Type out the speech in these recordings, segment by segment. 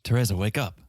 Teresa, wake up.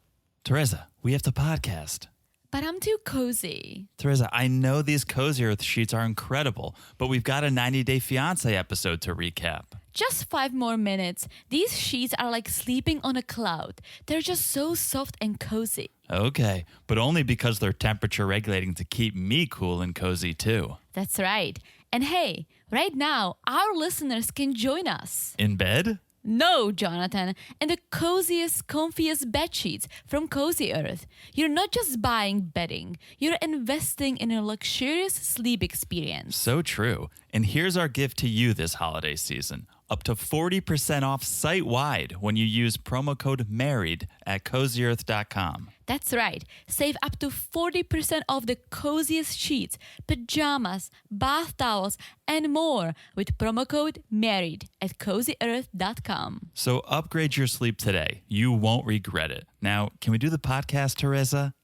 Teresa, we have to podcast. But I'm too cozy. Teresa, I know these Cozy Earth sheets are incredible, but we've got a 90-Day Fiancé episode to recap. Just 5 more minutes. These sheets are like sleeping on a cloud. They're just so soft and cozy. Okay, but only because they're temperature regulating to keep me cool and cozy too. That's right. And hey, right now, our listeners can join us. In bed? No, Jonathan, and the coziest, comfiest bed sheets from Cozy Earth. You're not just buying bedding, you're investing in a luxurious sleep experience. So true. And here's our gift to you this holiday season. Up to 40% off site-wide when you use promo code MARRIED at CozyEarth.com. That's right. Save up to 40% off the coziest sheets, pajamas, bath towels, and more with promo code MARRIED at CozyEarth.com. So upgrade your sleep today. You won't regret it. Now, can we do the podcast, Teresa?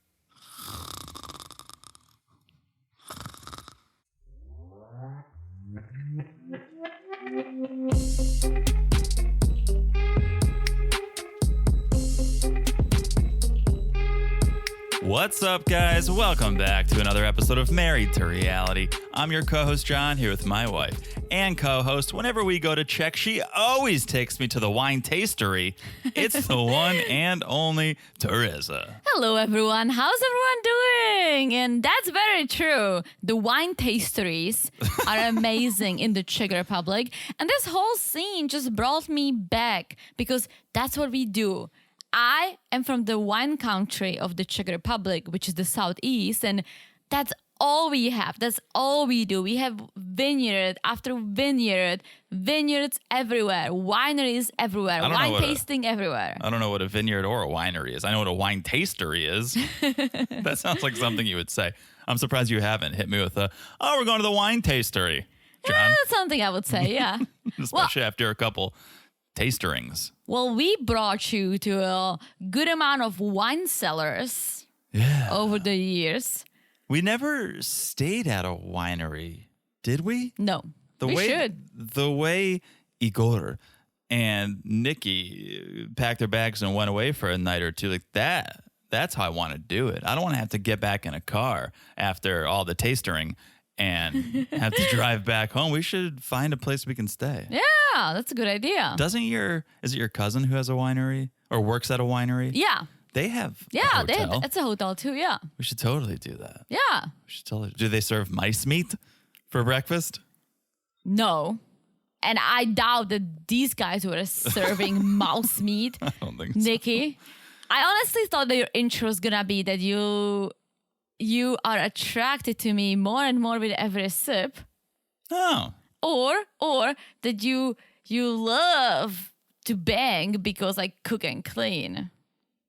What's up, guys? Welcome back to another episode of Married to Reality. I'm your co-host, John, here with my wife and co-host. Whenever we go to check, she always takes me to the wine tastery. It's the one and only Teresa. Hello, everyone. How's everyone doing? And that's very true. The wine tasteries are amazing in the Czech Republic. And this whole scene just brought me back because that's what we do. I am from the wine country of the Czech Republic, which is the southeast, and that's all we have. That's all we do. We have vineyard after vineyard, vineyards everywhere, wineries everywhere, wine tasting everywhere. I don't know what a vineyard or a winery is. I know what a wine tastery is. That sounds like something you would say. I'm surprised you haven't hit me with we're going to the wine tastery, John. That's something I would say, yeah. Especially after a couple tasterings. Well, we brought you to a good amount of wine cellars over the years. We never stayed at a winery, did we? No, we should. The way Igor and Nikki packed their bags and went away for a night or two, like that's how I want to do it. I don't want to have to get back in a car after all the tastering and have to drive back home. We should find a place we can stay. Yeah, that's a good idea. Is it your cousin who has a winery or works at a winery? Yeah. They have a hotel. It's a hotel too, yeah. We should totally do that. Yeah. Do they serve mice meat for breakfast? No. And I doubt that these guys were serving mouse meat. I don't think so. Nikki, I honestly thought that your intro was gonna be that you are attracted to me more and more with every sip. Oh. Or that you love to bang because I cook and clean.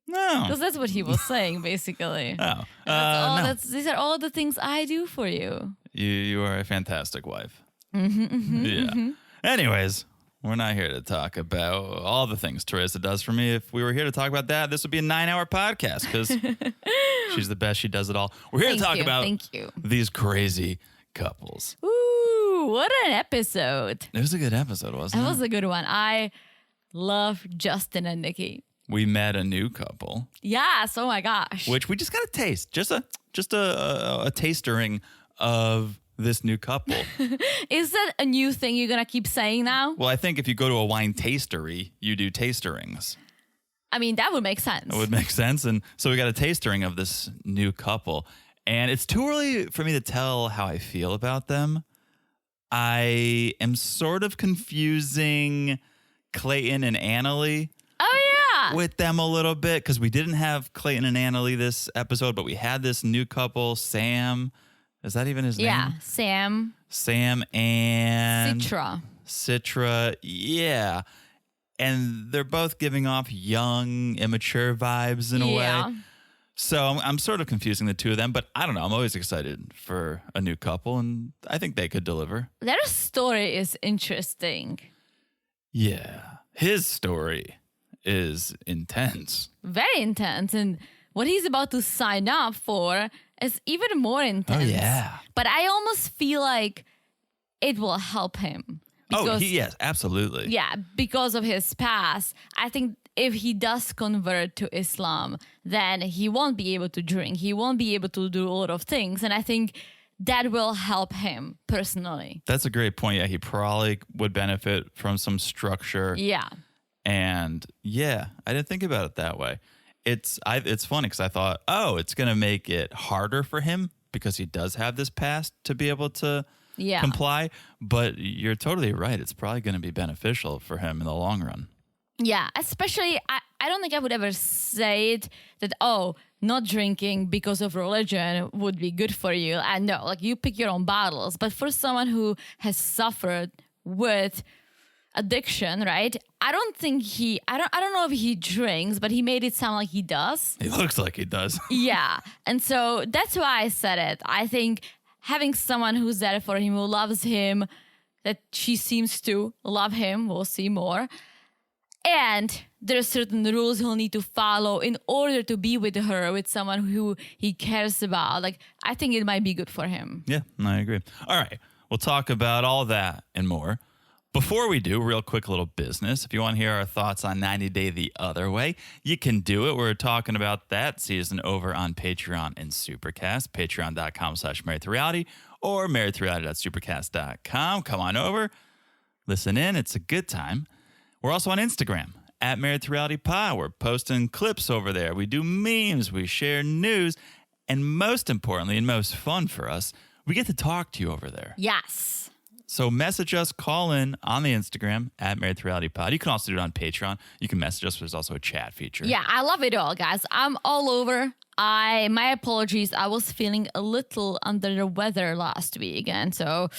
No. Because that's what he was saying, basically. Oh. No. No. These are all the things I do for you. You are a fantastic wife. Yeah. Anyways, we're not here to talk about all the things Teresa does for me. If we were here to talk about that, this would be a 9-hour podcast because she's the best. She does it all. We're here to talk about these crazy couples. Ooh, what an episode. It was a good episode, wasn't it? It was a good one. I love Justin and Nikki. We met a new couple. Yes, oh my gosh. Which we just got a taste. Just a tastering of this new couple. Is that a new thing you're going to keep saying now? Well, I think if you go to a wine tastery, you do tasterings. I mean, that would make sense. It would make sense. And so we got a tastering of this new couple. And it's too early for me to tell how I feel about them. I am sort of confusing Clayton and Annalie. Oh, yeah. With them a little bit because we didn't have Clayton and Annalie this episode, but we had this new couple, Sam. Is that even his name? Yeah, Sam. Sam and Citra. Yeah. And they're both giving off young, immature vibes in a way. So I'm sort of confusing the two of them, but I don't know. I'm always excited for a new couple, and I think they could deliver. Their story is interesting. Yeah. His story is intense. Very intense. And what he's about to sign up for is even more intense. Oh, yeah. But I almost feel like it will help him. Yes, absolutely. Yeah, because of his past. I think if he does convert to Islam, then he won't be able to drink. He won't be able to do a lot of things. And I think that will help him personally. That's a great point. Yeah, he probably would benefit from some structure. Yeah. And yeah, I didn't think about it that way. It's funny because I thought, oh, it's going to make it harder for him because he does have this past to be able to comply. But you're totally right. It's probably going to be beneficial for him in the long run. Yeah, especially, I don't think I would ever say it that, oh, not drinking because of religion would be good for you. I know, like you pick your own battles. But for someone who has suffered with addiction, right? I don't know if he drinks, but he made it sound like he does. He looks like he does. Yeah. And so that's why I said it. I think having someone who's there for him, who loves him, that she seems to love him, we'll see more. And there are certain rules he'll need to follow in order to be with her, with someone who he cares about. Like, I think it might be good for him. Yeah, I agree. All right. We'll talk about all that and more. Before we do, real quick little business. If you want to hear our thoughts on 90 Day the Other Way, you can do it. We're talking about that season over on Patreon and Supercast, patreon.com/marriedtoreality or marriedtoreality.supercast.com. Come on over. Listen in. It's a good time. We're also on Instagram, @marriedtorealitypod. We're posting clips over there. We do memes. We share news. And most importantly, and most fun for us, we get to talk to you over there. Yes. So message us, call in on the Instagram, @marriedtorealitypod. You can also do it on Patreon. You can message us. There's also a chat feature. Yeah, I love it all, guys. I'm all over. My apologies. I was feeling a little under the weather last week, and so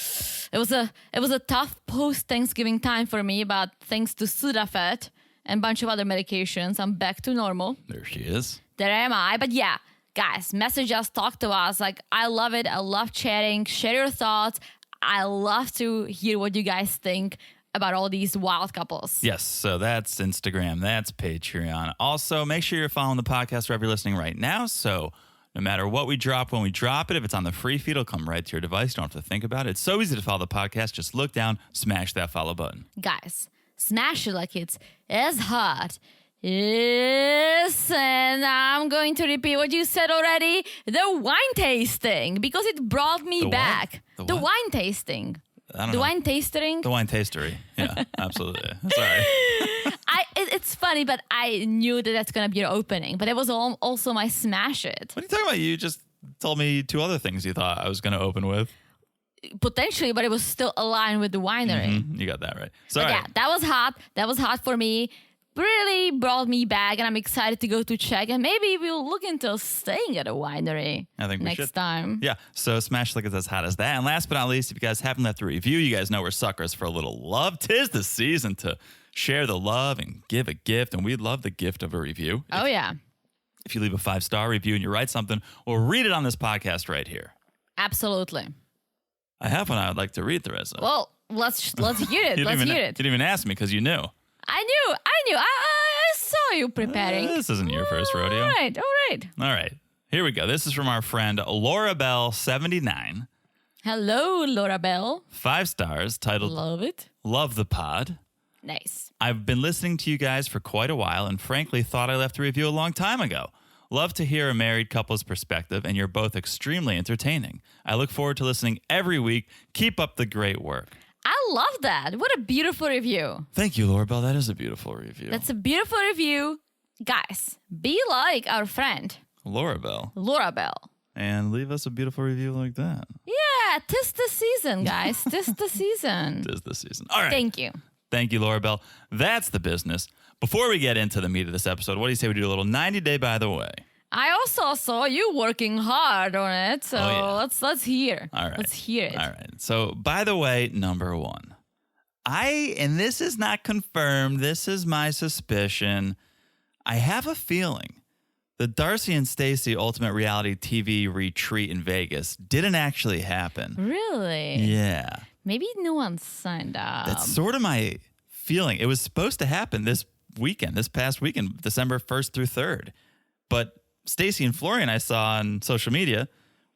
it was a tough post-Thanksgiving time for me. But thanks to Sudafed and a bunch of other medications, I'm back to normal. There she is. There am I. But yeah, guys, message us, talk to us. Like, I love it. I love chatting. Share your thoughts. I love to hear what you guys think about all these wild couples. Yes, so that's Instagram, that's Patreon. Also, make sure you're following the podcast wherever you're listening right now. So no matter what we drop, when we drop it, if it's on the free feed, it'll come right to your device. You don't have to think about it. It's so easy to follow the podcast. Just look down, smash that follow button. Guys, smash it like it's as hot. Yes, and I'm going to repeat what you said already. The wine tasting, because it brought me back. The wine tasting. I don't the know. wine tasting. The wine tastery. Yeah, absolutely. Sorry. It's funny, but I knew that that's going to be your opening. But it was also my smash it. What are you talking about? You just told me two other things you thought I was going to open with. Potentially, but it was still aligned with the winery. Mm-hmm. You got that right. Sorry. But yeah, that was hot. That was hot for me. Really brought me back, and I'm excited to go to check. And maybe we'll look into staying at a winery I think we next should. time. Yeah, so smash like it's as hot as that. And last but not least, if you guys haven't left a review, you guys know we're suckers for a little love. 'Tis the season to share the love and give a gift, and we'd love the gift of a review. Oh, yeah. If you leave a 5-star review and you write something, we'll read it on this podcast right here. Absolutely. I have one I would like to read, Theresa. Well, let's hear it. Let's hear it. You didn't even ask me because you knew. I knew. I saw you preparing. This isn't your first rodeo. All right. All right. Here we go. This is from our friend Laura Bell 79. Hello, Laura Bell. 5 stars, titled Love it. Love the Pod. Nice. I've been listening to you guys for quite a while and frankly thought I left a review a long time ago. Love to hear a married couple's perspective, and you're both extremely entertaining. I look forward to listening every week. Keep up the great work. I love that. What a beautiful review. Thank you, Laura Bell. That is a beautiful review. That's a beautiful review. Guys, be like our friend, Laura Bell. Laura Bell. And leave us a beautiful review like that. Yeah, 'tis the season, guys. 'Tis the season. It is the season. All right. Thank you. Thank you, Laura Bell. That's the business. Before we get into the meat of this episode, what do you say we do a little 90 Day by the way? I also saw you working hard on it, so let's hear. All right. Let's hear it. All right. So, by the way, number 1. And this is not confirmed, this is my suspicion. I have a feeling the Darcy and Stacey Ultimate Reality TV retreat in Vegas didn't actually happen. Really? Yeah. Maybe no one signed up. That's sort of my feeling. It was supposed to happen this past weekend, December 1st through 3rd. But Stacey and Florian, I saw on social media,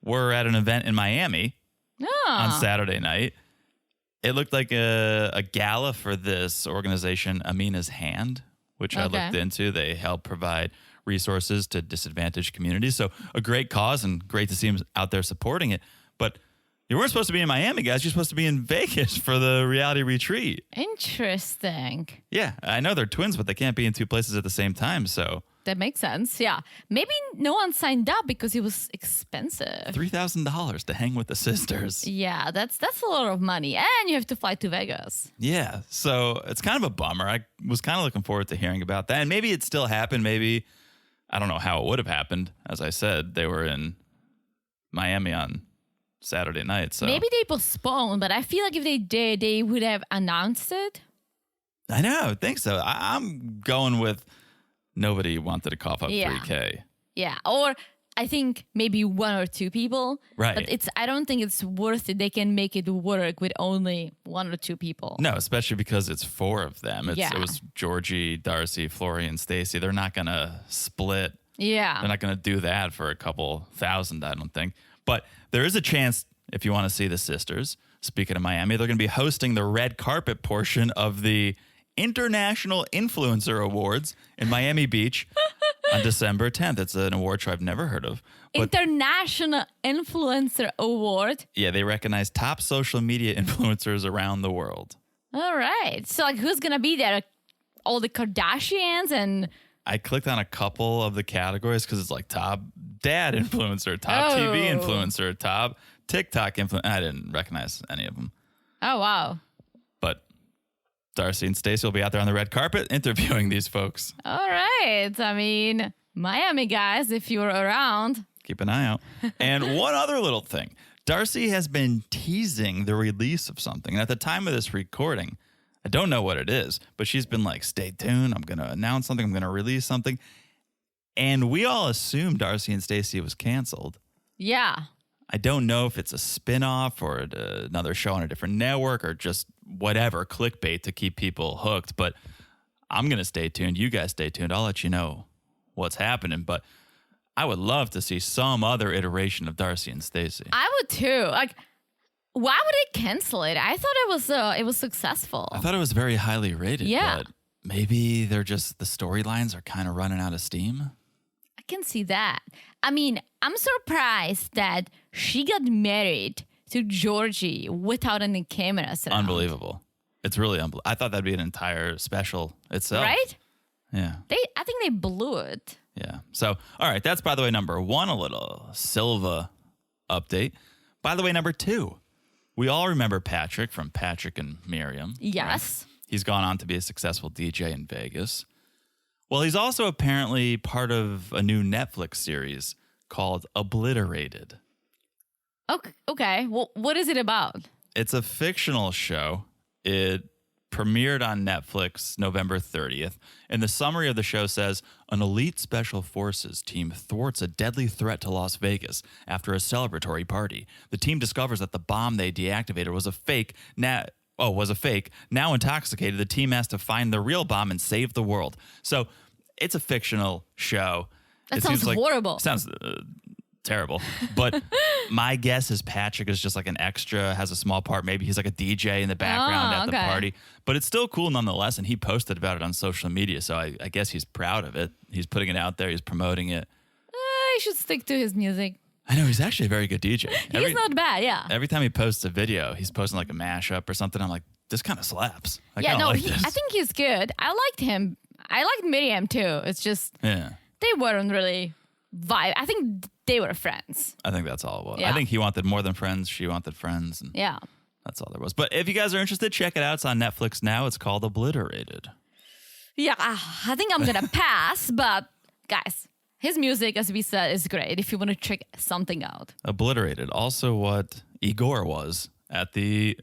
were at an event in Miami on Saturday night. It looked like a gala for this organization, Amina's Hand, which I looked into. They help provide resources to disadvantaged communities. So a great cause and great to see him out there supporting it. But you weren't supposed to be in Miami, guys. You're supposed to be in Vegas for the reality retreat. Interesting. Yeah, I know they're twins, but they can't be in two places at the same time. So that makes sense. Yeah. Maybe no one signed up because it was expensive. $3,000 to hang with the sisters. Yeah, that's a lot of money. And you have to fly to Vegas. Yeah. So it's kind of a bummer. I was kind of looking forward to hearing about that. And maybe it still happened. Maybe, I don't know how it would have happened. As I said, they were in Miami on Saturday night. So maybe they postponed, but I feel like if they did, they would have announced it. I know. I think so. I'm going with nobody wanted to cough up $3,000. Yeah. Or I think maybe one or two people. Right. But I don't think it's worth it. They can make it work with only one or two people. No, especially because it's four of them. It was Georgie, Darcy, Florian, Stacy. They're not going to split. Yeah. They're not going to do that for a couple thousand, I don't think. But there is a chance if you want to see the sisters. Speaking of Miami, they're going to be hosting the red carpet portion of the International Influencer Awards in Miami Beach on December 10th. It's an award show I've never heard of. International Influencer Award? Yeah, they recognize top social media influencers around the world. All right. So, like, who's going to be there? All the Kardashians and... I clicked on a couple of the categories because it's like top dad influencer, top TV influencer, top TikTok influencer. I didn't recognize any of them. Oh, wow. But Darcy and Stacey will be out there on the red carpet interviewing these folks. All right. I mean, Miami guys, if you're around. Keep an eye out. And one other little thing. Darcy has been teasing the release of something. And at the time of this recording, I don't know what it is, but she's been like, stay tuned. I'm going to announce something. I'm going to release something. And we all assumed Darcy and Stacey was canceled. Yeah. I don't know if it's a spinoff or another show on a different network or just whatever, clickbait to keep people hooked. But I'm going to stay tuned. You guys stay tuned. I'll let you know what's happening. But I would love to see some other iteration of Darcy and Stacey. I would too. Like, why would they cancel it? I thought it was successful. I thought it was very highly rated. Yeah. But maybe they're just, the storylines are kind of running out of steam. I can see that. I mean, I'm surprised that she got married to Georgie without any cameras around. Unbelievable. It's really unbelievable. I thought that'd be an entire special itself. Right? Yeah. I think they blew it. Yeah. So, all right. That's, by the way, number one, a little Silva update. By the way, number two, we all remember Patrick from Patrick and Miriam. Yes. Right? He's gone on to be a successful DJ in Vegas. Well, he's also apparently part of a new Netflix series called Obliterated. Okay. Well, what is it about? It's a fictional show. It premiered on Netflix November 30th. And the summary of the show says, an elite special forces team thwarts a deadly threat to Las Vegas after a celebratory party. The team discovers that the bomb they deactivated was a fake. Now intoxicated, the team has to find the real bomb and save the world. So it's a fictional show. That sounds horrible. Sounds terrible. But my guess is Patrick is just like an extra, has a small part. Maybe he's like a DJ in the background at the party. But it's still cool nonetheless. And he posted about it on social media. So I guess he's proud of it. He's putting it out there. He's promoting it. He should stick to his music. I know. He's actually a very good DJ. He's not bad, yeah. Every time he posts a video, he's posting like a mashup or something. I'm like, this kind of slaps. I think he's good. I liked him. I liked Miriam too. It's just they weren't really vibe. I think they were friends. I think that's all it was. Yeah. I think he wanted more than friends. She wanted friends. And yeah. That's all there was. But if you guys are interested, check it out. It's on Netflix now. It's called Obliterated. Yeah, I think I'm going to pass. But guys, his music, as we said, is great if you want to check something out. Obliterated. Also what Igor was at the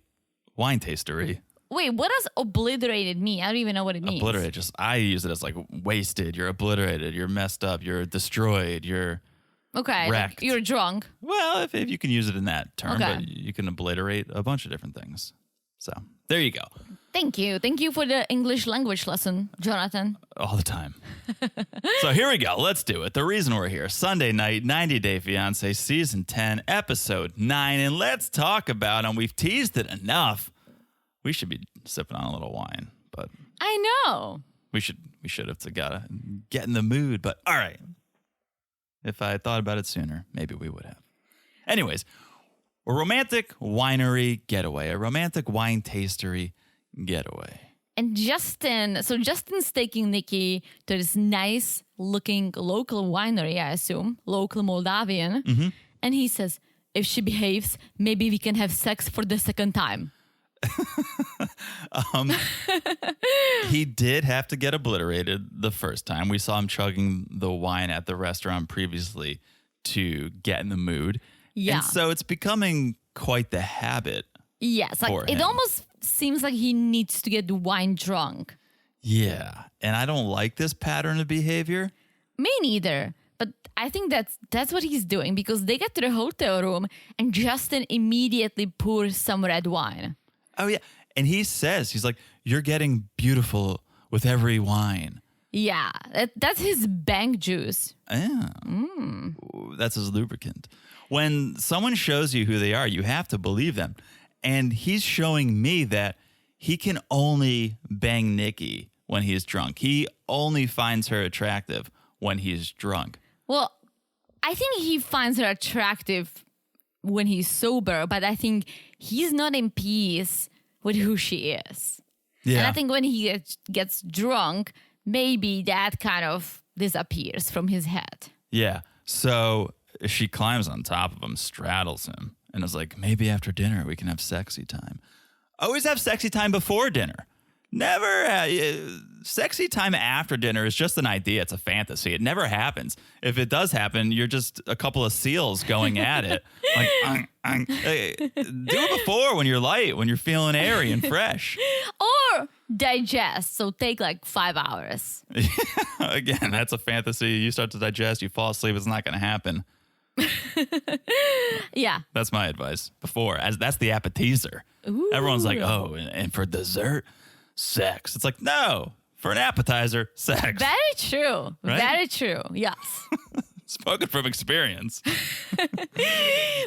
wine tastery. Wait, what does obliterated mean? I don't even know what it means. Obliterated. I use it as like wasted. You're obliterated. You're messed up. You're destroyed. You're wrecked. Like you're drunk. Well, if you can use it in that term, Okay. but you can obliterate a bunch of different things. So there you go. Thank you. Thank you for the English language lesson, Jonathan. All the time. So here we go. Let's do it. The reason we're here. Sunday night, 90 Day Fiancé, Season 10, Episode 9. And let's talk about, and we've teased it enough, we should be sipping on a little wine, but I know. we should We should have gotta get in the mood. But all right. If I had thought about it sooner, maybe we would have. Anyways, a romantic winery getaway, a romantic wine tastery getaway. And Justin's taking Nikki to this nice looking local winery, I assume, local Moldavian. Mm-hmm. And he says, if she behaves, maybe we can have sex for the second time. He did have to get obliterated the first time. We saw him chugging the wine at the restaurant previously to get in the mood. Yeah. And so it's becoming quite the habit. Yes, like it almost seems like he needs to get wine drunk. Yeah. And I don't like this pattern of behavior. Me neither. But I think that's what he's doing, because they get to the hotel room and Justin immediately pours some red wine. Oh, yeah. And he says, he's like, you're getting beautiful with every wine. Yeah, that's his bank juice. Yeah. That's his lubricant. When someone shows you who they are, you have to believe them. And he's showing me that he can only bang Nikki when he's drunk. He only finds her attractive when he's drunk. Well, I think he finds her attractive when he's sober, but I think he's not in peace with who she is. Yeah. And I think when he gets drunk, maybe that kind of disappears from his head. Yeah. So she climbs on top of him, straddles him, and is like, maybe after dinner we can have sexy time. Always have sexy time before dinner. Never sexy time after dinner is just an idea. It's a fantasy. It never happens. If it does happen, you're just a couple of seals going at it. Like, hey, do it before when you're light, when you're feeling airy and fresh. Or digest. So take like 5 hours. Again, that's a fantasy. You start to digest, you fall asleep. It's not going to happen. Yeah. That's my advice. That's the appetizer. Ooh. Everyone's like, oh, and for dessert, sex. It's like, no, for an appetizer, sex. Very true. Right? Very true. Yes. Spoken from experience.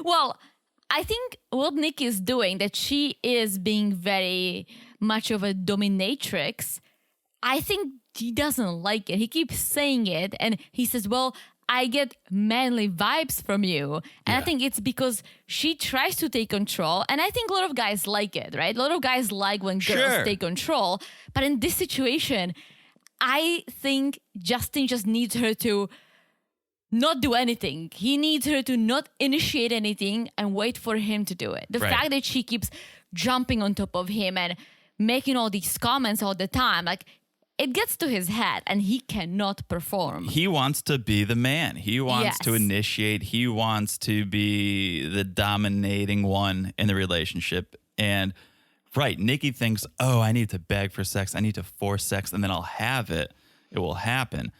Well, I think what Nikki is doing, that she is being very much of a dominatrix, I think he doesn't like it. He keeps saying it, and he says, well, I get manly vibes from you. And I think it's because she tries to take control. And I think a lot of guys like it, right? A lot of guys like when girls take control. But in this situation, I think Justin just needs her to not do anything. He needs her to not initiate anything and wait for him to do it. The fact that she keeps jumping on top of him and making all these comments all the time, like, it gets to his head and he cannot perform. He wants to be the man. He wants to initiate. He wants to be the dominating one in the relationship. And Nikki thinks, oh, I need to beg for sex. I need to force sex, and then I'll have it. It will happen.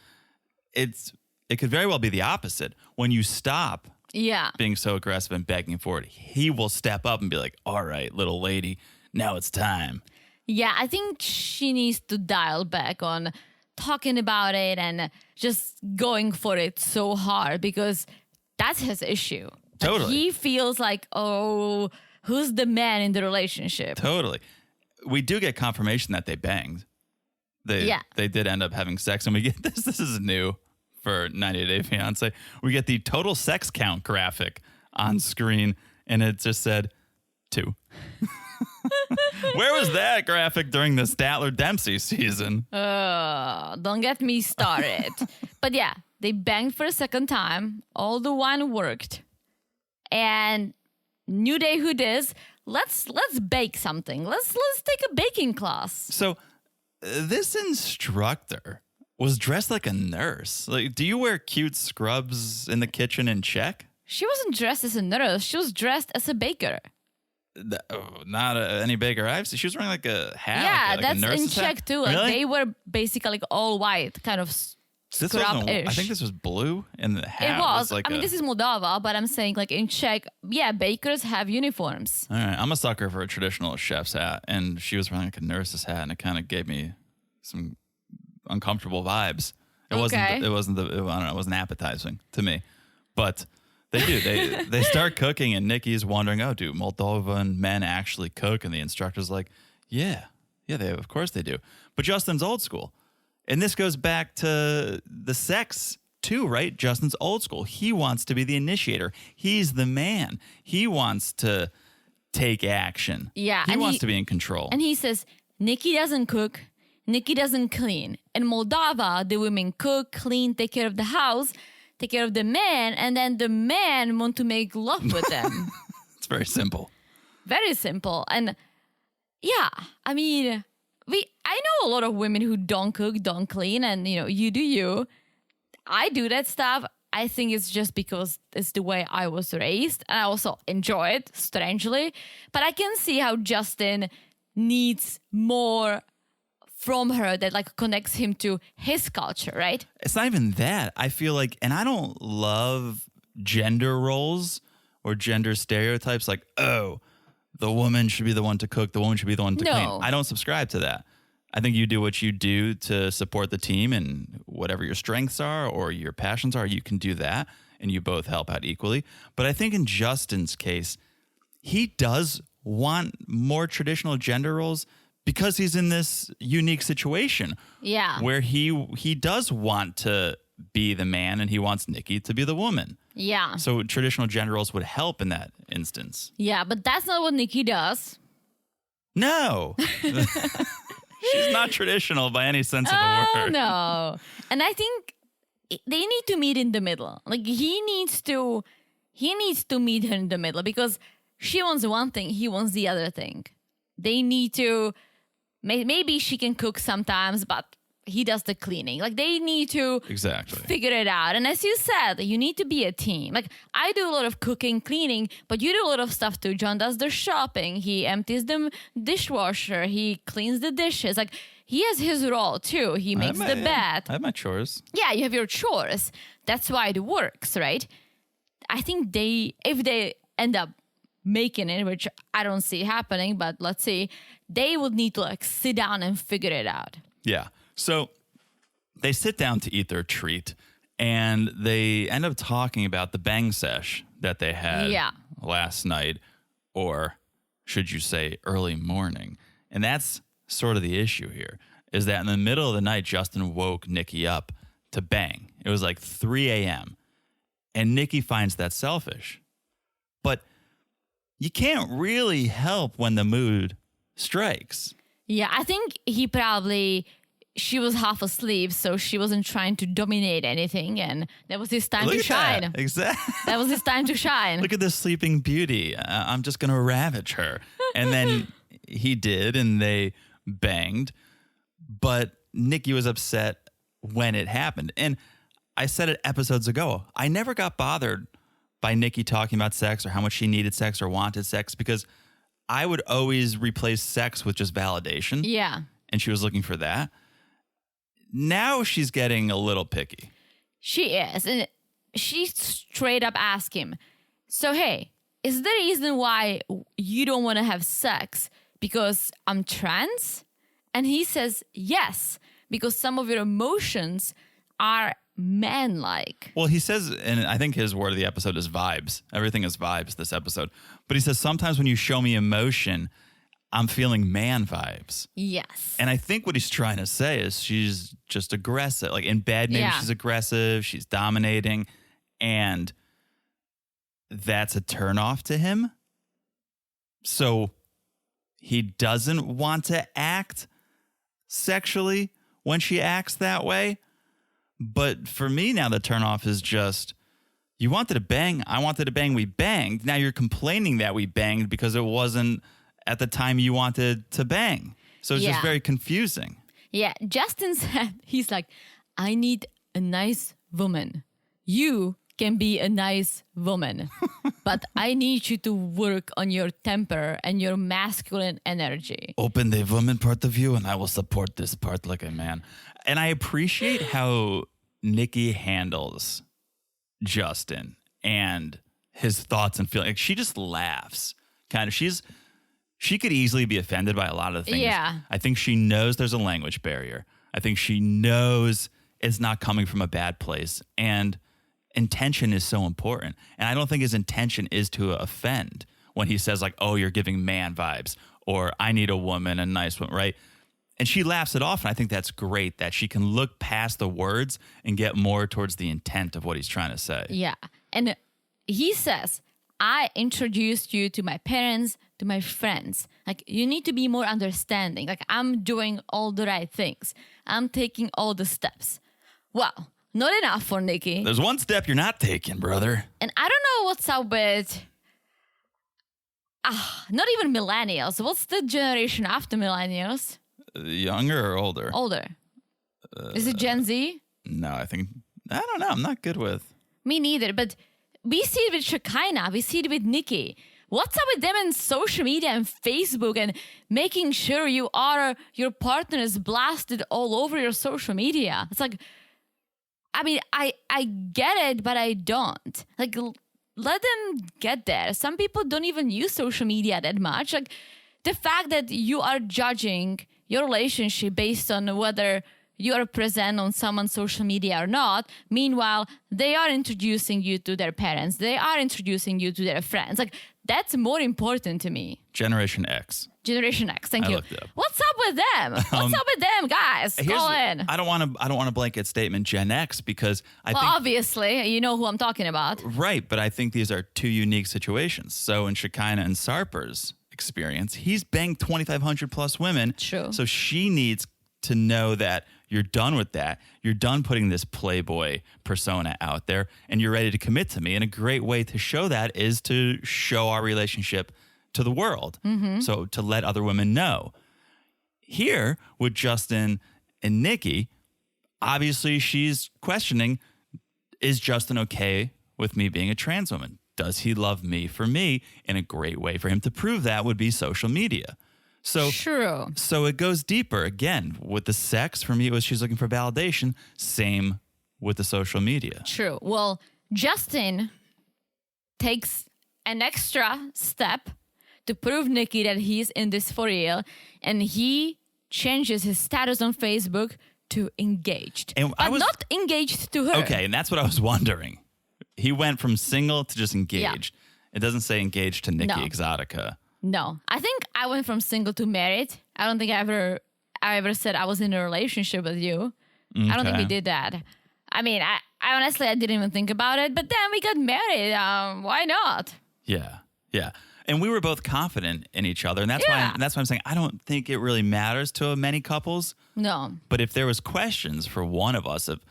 It could very well be the opposite. When you stop being so aggressive and begging for it, he will step up and be like, all right, little lady, now it's time. Yeah, I think she needs to dial back on talking about it and just going for it so hard, because that's his issue. Totally. Like, he feels like, oh, who's the man in the relationship? Totally. We do get confirmation that they banged. They did end up having sex, and we get this. This is new for 90 Day Fiancé. We get the total sex count graphic on screen, and it just said 2. Where was that graphic during the Statler-Dempsey season? Don't get me started. But yeah, they banged for a second time. All the wine worked. And new day, who dis? Let's bake something. Let's take a baking class. So this instructor was dressed like a nurse. Like, do you wear cute scrubs in the kitchen in Czech? She wasn't dressed as a nurse. She was dressed as a baker. Not any baker I've seen. She was wearing like a hat. Yeah, like that's a in Czech hat. too. Like, really? they were basically like all white, kind of scrub-ish. I think this was blue, and the hat It was. like this is Moldova, but I'm saying like in Czech, bakers have uniforms. All right, I'm a sucker for a traditional chef's hat, and she was wearing like a nurse's hat, and it kind of gave me some uncomfortable vibes. It wasn't appetizing to me, but they do. They start cooking, and Nikki's wondering, oh, do Moldovan men actually cook? And the instructor's like, yeah, of course they do. But Justin's old school. And this goes back to the sex too, right? Justin's old school. He wants to be the initiator. He's the man. He wants to take action. Yeah. He wants to be in control. And he says, Nikki doesn't cook. Nikki doesn't clean. In Moldova, the women cook, clean, take care of the house, take care of the man, and then the man want to make love with them. It's very simple. Very simple. And yeah, I mean, I know a lot of women who don't cook, don't clean, and you do you. I do that stuff. I think it's just because it's the way I was raised, and I also enjoy it, strangely. But I can see how Justin needs more from her that like connects him to his culture, right? It's not even that. I feel like, and I don't love gender roles or gender stereotypes like, oh, the woman should be the one to cook, the woman should be the one to clean. I don't subscribe to that. I think you do what you do to support the team, and whatever your strengths are or your passions are, you can do that, and you both help out equally. But I think in Justin's case, he does want more traditional gender roles because he's in this unique situation. Yeah. Where he does want to be the man and he wants Nikki to be the woman. Yeah. So traditional gender roles would help in that instance. Yeah, but that's not what Nikki does. No. She's not traditional by any sense of the word. No. And I think they need to meet in the middle. Like he needs to meet her in the middle because she wants one thing, he wants the other thing. They need to, maybe she can cook sometimes, but he does the cleaning. Like they need to figure it out. And as you said, you need to be a team. Like I do a lot of cooking, cleaning, but you do a lot of stuff too. John does the shopping. He empties the dishwasher. He cleans the dishes. Like he has his role too. He makes the bed. I have my chores. Yeah, you have your chores. That's why it works, right? I think if they end up making it, which I don't see happening, but let's see, they would need to like sit down and figure it out. Yeah. So they sit down to eat their treat, and they end up talking about the bang sesh that they had last night, or should you say early morning. And that's sort of the issue here, is that in the middle of the night, Justin woke Nikki up to bang. It was like 3 a.m. And Nikki finds that selfish. But you can't really help when the mood strikes. Yeah, I think she was half asleep, so she wasn't trying to dominate anything, and that was his time to shine. That. Exactly. That was his time to shine. Look at this sleeping beauty. I'm just going to ravage her. And then he did, and they banged. But Nikki was upset when it happened. And I said it episodes ago. I never got bothered by Nikki talking about sex or how much she needed sex or wanted sex, because I would always replace sex with just validation. Yeah. And she was looking for that. Now she's getting a little picky. She is. And she straight up asked him, so, hey, is the reason why you don't want to have sex because I'm trans? And he says, yes, because some of your emotions are man-like. Well, he says, and I think his word of the episode is vibes. Everything is vibes this episode. But he says, sometimes when you show me emotion, I'm feeling man vibes. Yes. And I think what he's trying to say is she's just aggressive. Like in bed, maybe she's aggressive, she's dominating, and that's a turnoff to him. So he doesn't want to act sexually when she acts that way. But for me now, the turnoff is just, you wanted to bang, I wanted to bang, we banged. Now you're complaining that we banged because it wasn't at the time you wanted to bang. So it's just very confusing. Yeah, Justin said, he's like, I need a nice woman. You can be a nice woman, but I need you to work on your temper and your masculine energy. Open the woman part of you and I will support this part like a man. And I appreciate how Nikki handles Justin and his thoughts and feelings. Like, she just laughs. Kind of, she could easily be offended by a lot of the things. Yeah. I think she knows there's a language barrier. I think she knows it's not coming from a bad place. And intention is so important. And I don't think his intention is to offend when he says like, oh, you're giving man vibes, or I need a woman, a nice one, right? And she laughs it off, and I think that's great that she can look past the words and get more towards the intent of what he's trying to say. Yeah. And he says, I introduced you to my parents, to my friends. Like, you need to be more understanding. Like, I'm doing all the right things. I'm taking all the steps. Well, not enough for Nikki. There's one step you're not taking, brother. And I don't know what's up with... not even millennials. What's the generation after millennials? Younger or older? Older. Is it Gen Z? No, I don't know. I'm not good with... Me neither, but we see it with Shekinah. We see it with Nikki. What's up with them in social media and Facebook and making sure your partner is blasted all over your social media? It's like, I mean, I get it, but I don't. Like, let them get there. Some people don't even use social media that much. Like, the fact that you are judging your relationship based on whether you are present on someone's social media or not. Meanwhile, they are introducing you to their parents. They are introducing you to their friends. Like, that's more important to me. Generation X. Generation X. Thank you. Looked it up. What's up with them? What's up with them, guys? Call in. I don't want a blanket statement Gen X because I think obviously, you know who I'm talking about. Right, but I think these are two unique situations. So in Shekinah and Sarper's experience, he's banged 2,500 plus women. True. So she needs to know that you're done with that. You're done putting this playboy persona out there and you're ready to commit to me. And a great way to show that is to show our relationship to the world. Mm-hmm. So to let other women know. Here with Justin and Nikki, obviously she's questioning, is Justin okay with me being a trans woman? Does he love me for me? And a great way for him to prove that would be social media. So true. So it goes deeper. Again, with the sex, for me, it was she's looking for validation. Same with the social media. True. Well, Justin takes an extra step to prove Nikki that he's in this for real, and he changes his status on Facebook to engaged. And but not engaged to her. Okay, and that's what I was wondering. He went from single to just engaged. Yeah. It doesn't say engaged to Nikki Exotica. No, I think I went from single to married. I don't think I ever said I was in a relationship with you. Okay. I don't think we did that. I mean, I honestly, I didn't even think about it. But then we got married. Why not? Yeah. And we were both confident in each other. And that's why I'm saying I don't think it really matters to many couples. No. But if there was questions for one of us of,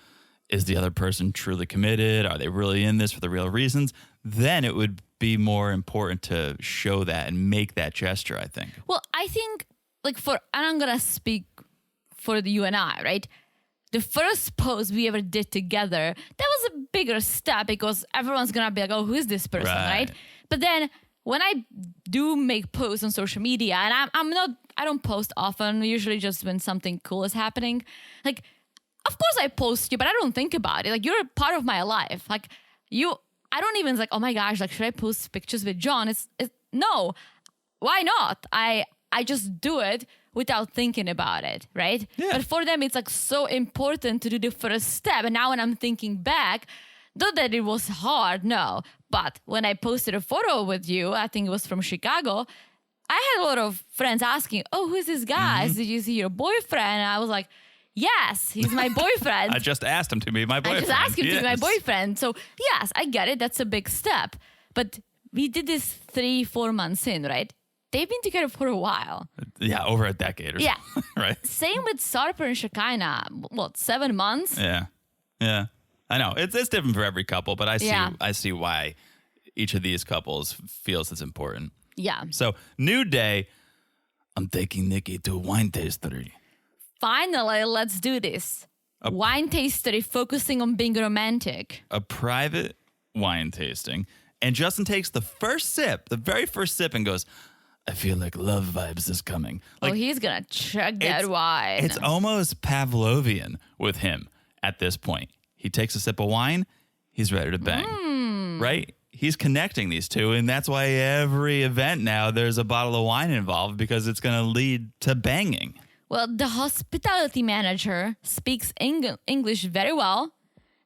is the other person truly committed? Are they really in this for the real reasons? Then it would be more important to show that and make that gesture, I think. Well, I think, and I'm going to speak for you and I, right? The first post we ever did together, that was a bigger step because everyone's going to be like, oh, who is this person, right? But then when I do make posts on social media, and I don't post often, usually just when something cool is happening. Like, of course I post you, but I don't think about it. Like, you're a part of my life. Like, I don't even like, oh my gosh, like, should I post pictures with John? It's no, why not? I just do it without thinking about it, right? Yeah. But for them, it's like so important to do the first step. And now when I'm thinking back, not that it was hard, no. But when I posted a photo with you, I think it was from Chicago, I had a lot of friends asking, oh, who is this guy? Mm-hmm. Did you see your boyfriend? And I was like, yes, he's my boyfriend. I just asked him to be my boyfriend. I just asked him to be my boyfriend. So yes, I get it. That's a big step. But we did this 3-4 months in, right? They've been together for a while. Yeah, over a decade or so. Right? Same with Sarper and Shekinah. 7 months? Yeah. I know. It's different for every couple, but I see why each of these couples feels it's important. Yeah. So, new day. I'm taking Nikki to a wine tastery. Finally, let's do this. Wine tastery focusing on being romantic. A private wine tasting. And Justin takes the very first sip and goes, I feel like love vibes is coming. Like, he's going to chug that wine. It's almost Pavlovian with him at this point. He takes a sip of wine, he's ready to bang, right? He's connecting these two, and that's why every event now there's a bottle of wine involved because it's going to lead to banging. Well, the hospitality manager speaks English very well,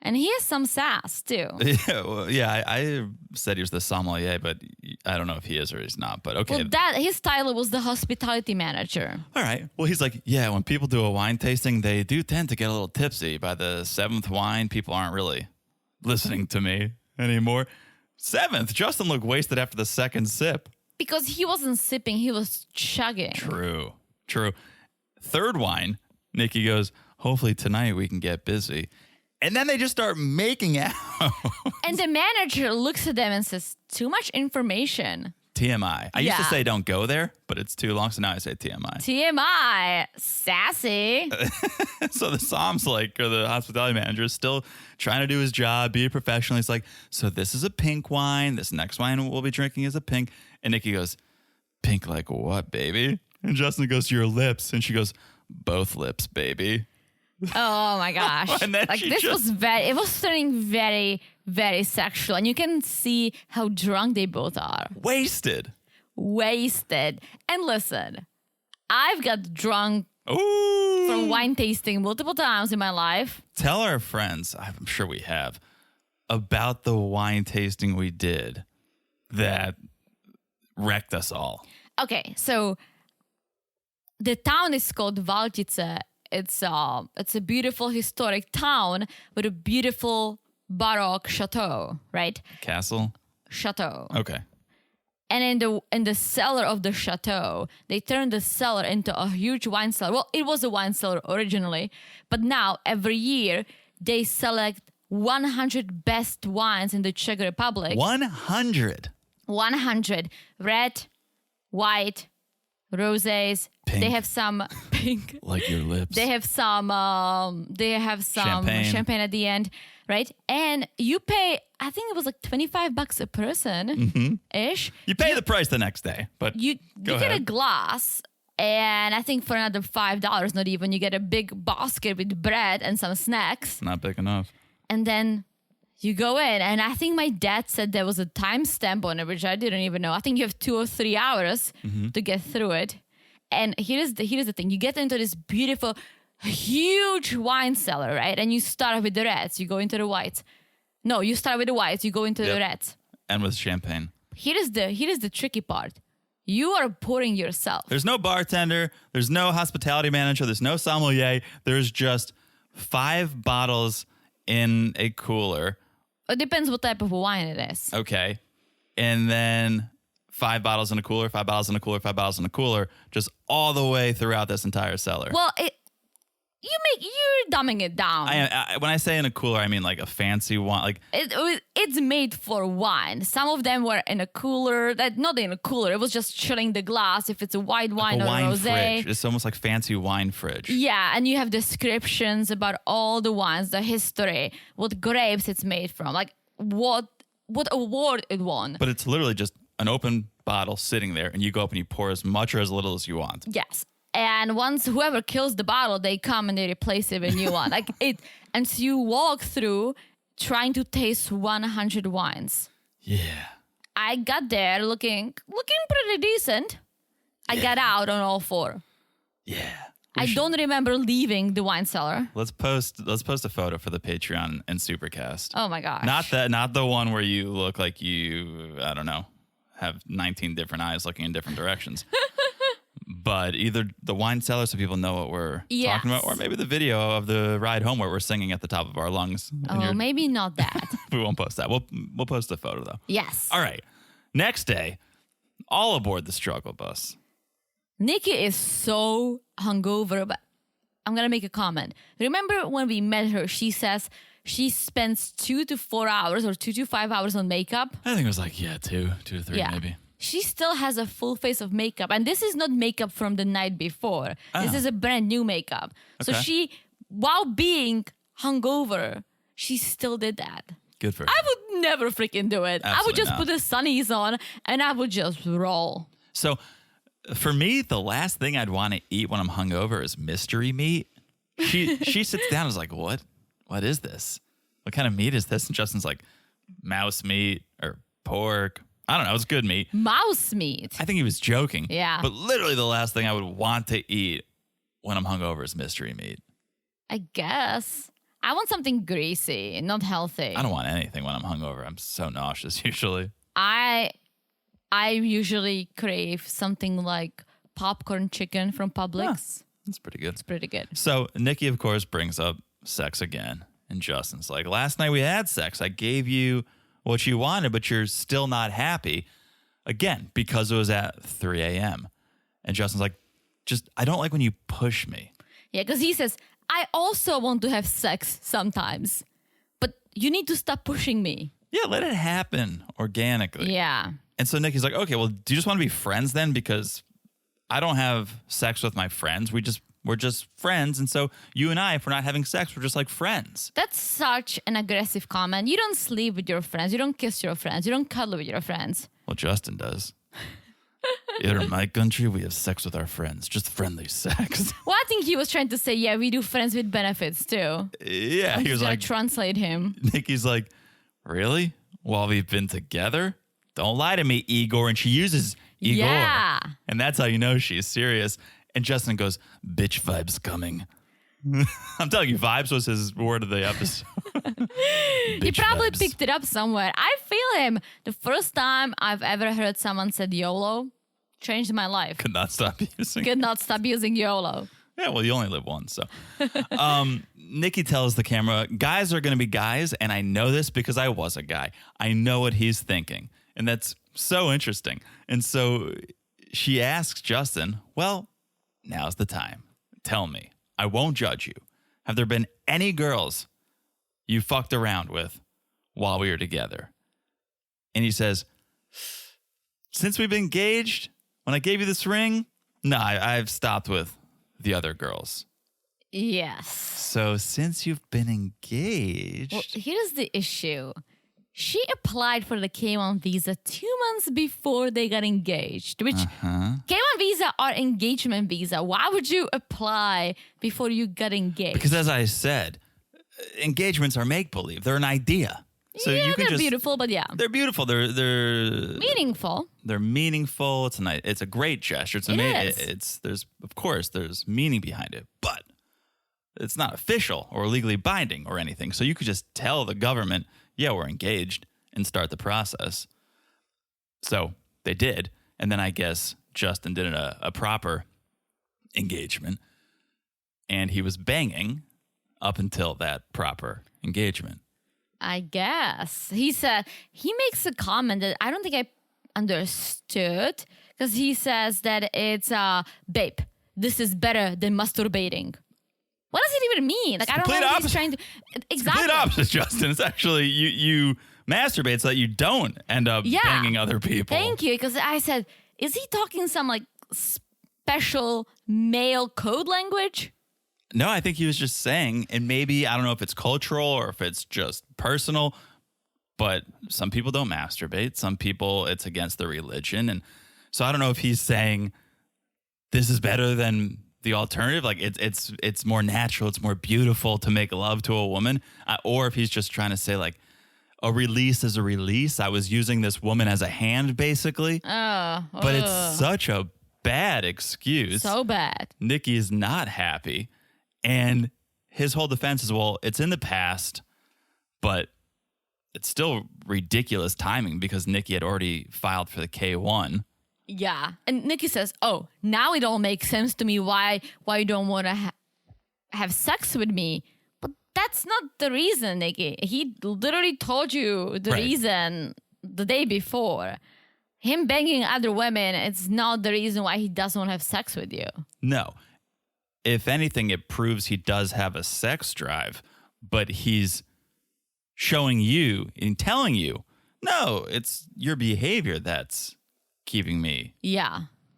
And he has some sass, too. I said he was the sommelier, but I don't know if he is or he's not. But okay. Well, his title was the hospitality manager. All right. Well, he's like, yeah, when people do a wine tasting, they do tend to get a little tipsy. By the seventh wine, people aren't really listening to me anymore. Seventh, Justin looked wasted after the second sip. Because he wasn't sipping, he was chugging. True. Third wine, Nikki goes, hopefully tonight we can get busy. And then they just start making out. And the manager looks at them and says, too much information. TMI. I used to say don't go there, but it's too long, so now I say TMI. TMI. Sassy. So the som's like, or the hospitality manager is still trying to do his job, be a professional. He's like, so this is a pink wine. This next wine we'll be drinking is a pink. And Nikki goes, pink like what, baby? And Justin goes, your lips. And she goes, both lips, baby. Oh my gosh. And then it was turning very, very sexual. And you can see how drunk they both are. Wasted. And listen, I've got drunk Ooh. from wine tasting multiple times in my life. Tell our friends, I'm sure we have, about the wine tasting we did that wrecked us all. Okay, so the town is called Valtice. It's a beautiful historic town with a beautiful Baroque chateau, right? Castle? Chateau. Okay. And in the cellar of the chateau, they turned the cellar into a huge wine cellar. Well, it was a wine cellar originally, but now every year they select 100 best wines in the Czech Republic. 100? 100. Red, white, rosés. Pink. They have some pink. Like your lips. They have some champagne at the end, right? And you pay, I think it was like $25 a person ish. You pay the price the next day, but you get a glass, and I think for another $5, not even, you get a big basket with bread and some snacks. Not big enough. And then you go in, and I think my dad said there was a timestamp on it, which I didn't even know. I think you have 2 or 3 hours to get through it. And here's the thing. You get into this beautiful, huge wine cellar, right? And you start with the reds. You go into the whites. No, you start with the whites. You go into the reds. And with champagne. Here is the tricky part. You are pouring yourself. There's no bartender. There's no hospitality manager. There's no sommelier. There's just 5 bottles in a cooler. It depends what type of wine it is. Okay. And then 5 bottles in a cooler, 5 bottles in a cooler, 5 bottles in a cooler, just all the way throughout this entire cellar. Well, you're dumbing it down. When I say in a cooler, I mean like a fancy wine. Like it's made for wine. Some of them were in a cooler. Not in a cooler. It was just chilling the glass. If it's a white wine or a rosé, fridge. It's almost like fancy wine fridge. Yeah, and you have descriptions about all the wines, the history, what grapes it's made from, like what award it won. But it's literally just an open bottle sitting there, and you go up and you pour as much or as little as you want. Yes. And once whoever kills the bottle, they come and they replace it with a new one. And so you walk through trying to taste 100 wines. Yeah. I got there looking pretty decent. I got out on all 4. Yeah. I don't remember leaving the wine cellar. Let's post a photo for the Patreon and Supercast. Oh my gosh. Not the one where you look like you, I don't know, have 19 different eyes looking in different directions. But either the wine cellar so people know what we're talking about, or maybe the video of the ride home where we're singing at the top of our lungs. Oh, maybe not that. We won't post that. We'll post a photo though. Yes. All right. Next day, all aboard the struggle bus. Nikki is so hungover, but I'm going to make a comment. Remember when we met her, she says she spends 2 to 4 hours or 2 to 5 hours on makeup? I think it was like, 2 to 3 maybe. She still has a full face of makeup. And this is not makeup from the night before. Oh. This is a brand new makeup. Okay. So she, while being hungover, she still did that. Good for her. I would never freaking do it. Absolutely I would just not. put the sunnies on and I would just roll. So for me, the last thing I'd want to eat when I'm hungover is mystery meat. She sits down and is like, what? What is this? What kind of meat is this? And Justin's like, mouse meat or pork. I don't know. It's good meat. Mouse meat. I think he was joking. Yeah. But literally the last thing I would want to eat when I'm hungover is mystery meat. I guess. I want something greasy, not healthy. I don't want anything when I'm hungover. I'm so nauseous usually. I usually crave something like popcorn chicken from Publix. That's pretty good. It's pretty good. So Nikki, of course, brings up sex again. And Justin's like, last night we had sex. I gave you what you wanted, but you're still not happy. Again, because it was at 3 a.m. And Justin's like, I don't like when you push me. Yeah, because he says, I also want to have sex sometimes, but you need to stop pushing me. Yeah, let it happen organically. Yeah. And so Nikki's like, okay, well, do you just want to be friends then? Because I don't have sex with my friends. We're just friends. And so you and I, if we're not having sex, we're just like friends. That's such an aggressive comment. You don't sleep with your friends. You don't kiss your friends. You don't cuddle with your friends. Well, Justin does. Here in my country, we have sex with our friends. Just friendly sex. Well, I think he was trying to say, yeah, we do friends with benefits too. Yeah, he was like, translate him. Nikki's like, really? While we've been together? Don't lie to me, Igor. And she uses Igor. Yeah. And that's how you know she's serious. And Justin goes, bitch vibes coming. I'm telling you, vibes was his word of the episode. He probably vibes. picked it up somewhere. I feel him. The first time I've ever heard someone said YOLO changed my life. Could not stop using. Could not stop using YOLO. Yeah, well, you only live once, so. Nikki tells the camera, guys are going to be guys, and I know this because I was a guy. I know what he's thinking, and that's so interesting. And so she asks Justin, well, now's the time. Tell me. I won't judge you. Have there been any girls you fucked around with while we were together? And he says, since we've been engaged, when I gave you this ring, no, I've stopped with the other girls. Yes. So since you've been engaged... Well, here's the issue. She applied for the K1 visa 2 months before they got engaged, which K1 visa are engagement visa. Why would you apply before you got engaged? Because as I said, engagements are make-believe. They're an idea. So yeah, you can they're beautiful, but yeah. They're beautiful. They're meaningful. They're meaningful. It's a great gesture. There's meaning behind it, but it's not official or legally binding or anything. So you could just tell the government, yeah, we're engaged, and start the process. So they did. And then I guess Justin did a proper engagement, and he was banging up until that proper engagement. I guess. He said, he makes a comment that I don't think I understood, because he says that it's, babe, this is better than masturbating. What does it even mean? Like, I don't know what he's trying to... Exactly. It's complete opposite, Justin. It's actually, you masturbate so that you don't end up banging other people. Thank you, because I said, is he talking some, like, special male code language? No, I think he was just saying, and maybe, I don't know if it's cultural or if it's just personal, but some people don't masturbate. Some people, it's against their religion. And so I don't know if he's saying this is better than the alternative. Like it's more natural. It's more beautiful to make love to a woman. Or if he's just trying to say like a release is a release. I was using this woman as a hand basically. But it's such a bad excuse. So bad. Nikki's not happy. And his whole defense is, well, it's in the past, but it's still ridiculous timing because Nikki had already filed for the K1. Yeah. And Nikki says, oh, now it all makes sense to me why you don't want to have sex with me. But that's not the reason, Nikki. He literally told you the reason the day before. Him banging other women, it's not the reason why he doesn't want to have sex with you. No. If anything, it proves he does have a sex drive, but he's showing you and telling you, no, it's your behavior that's keeping me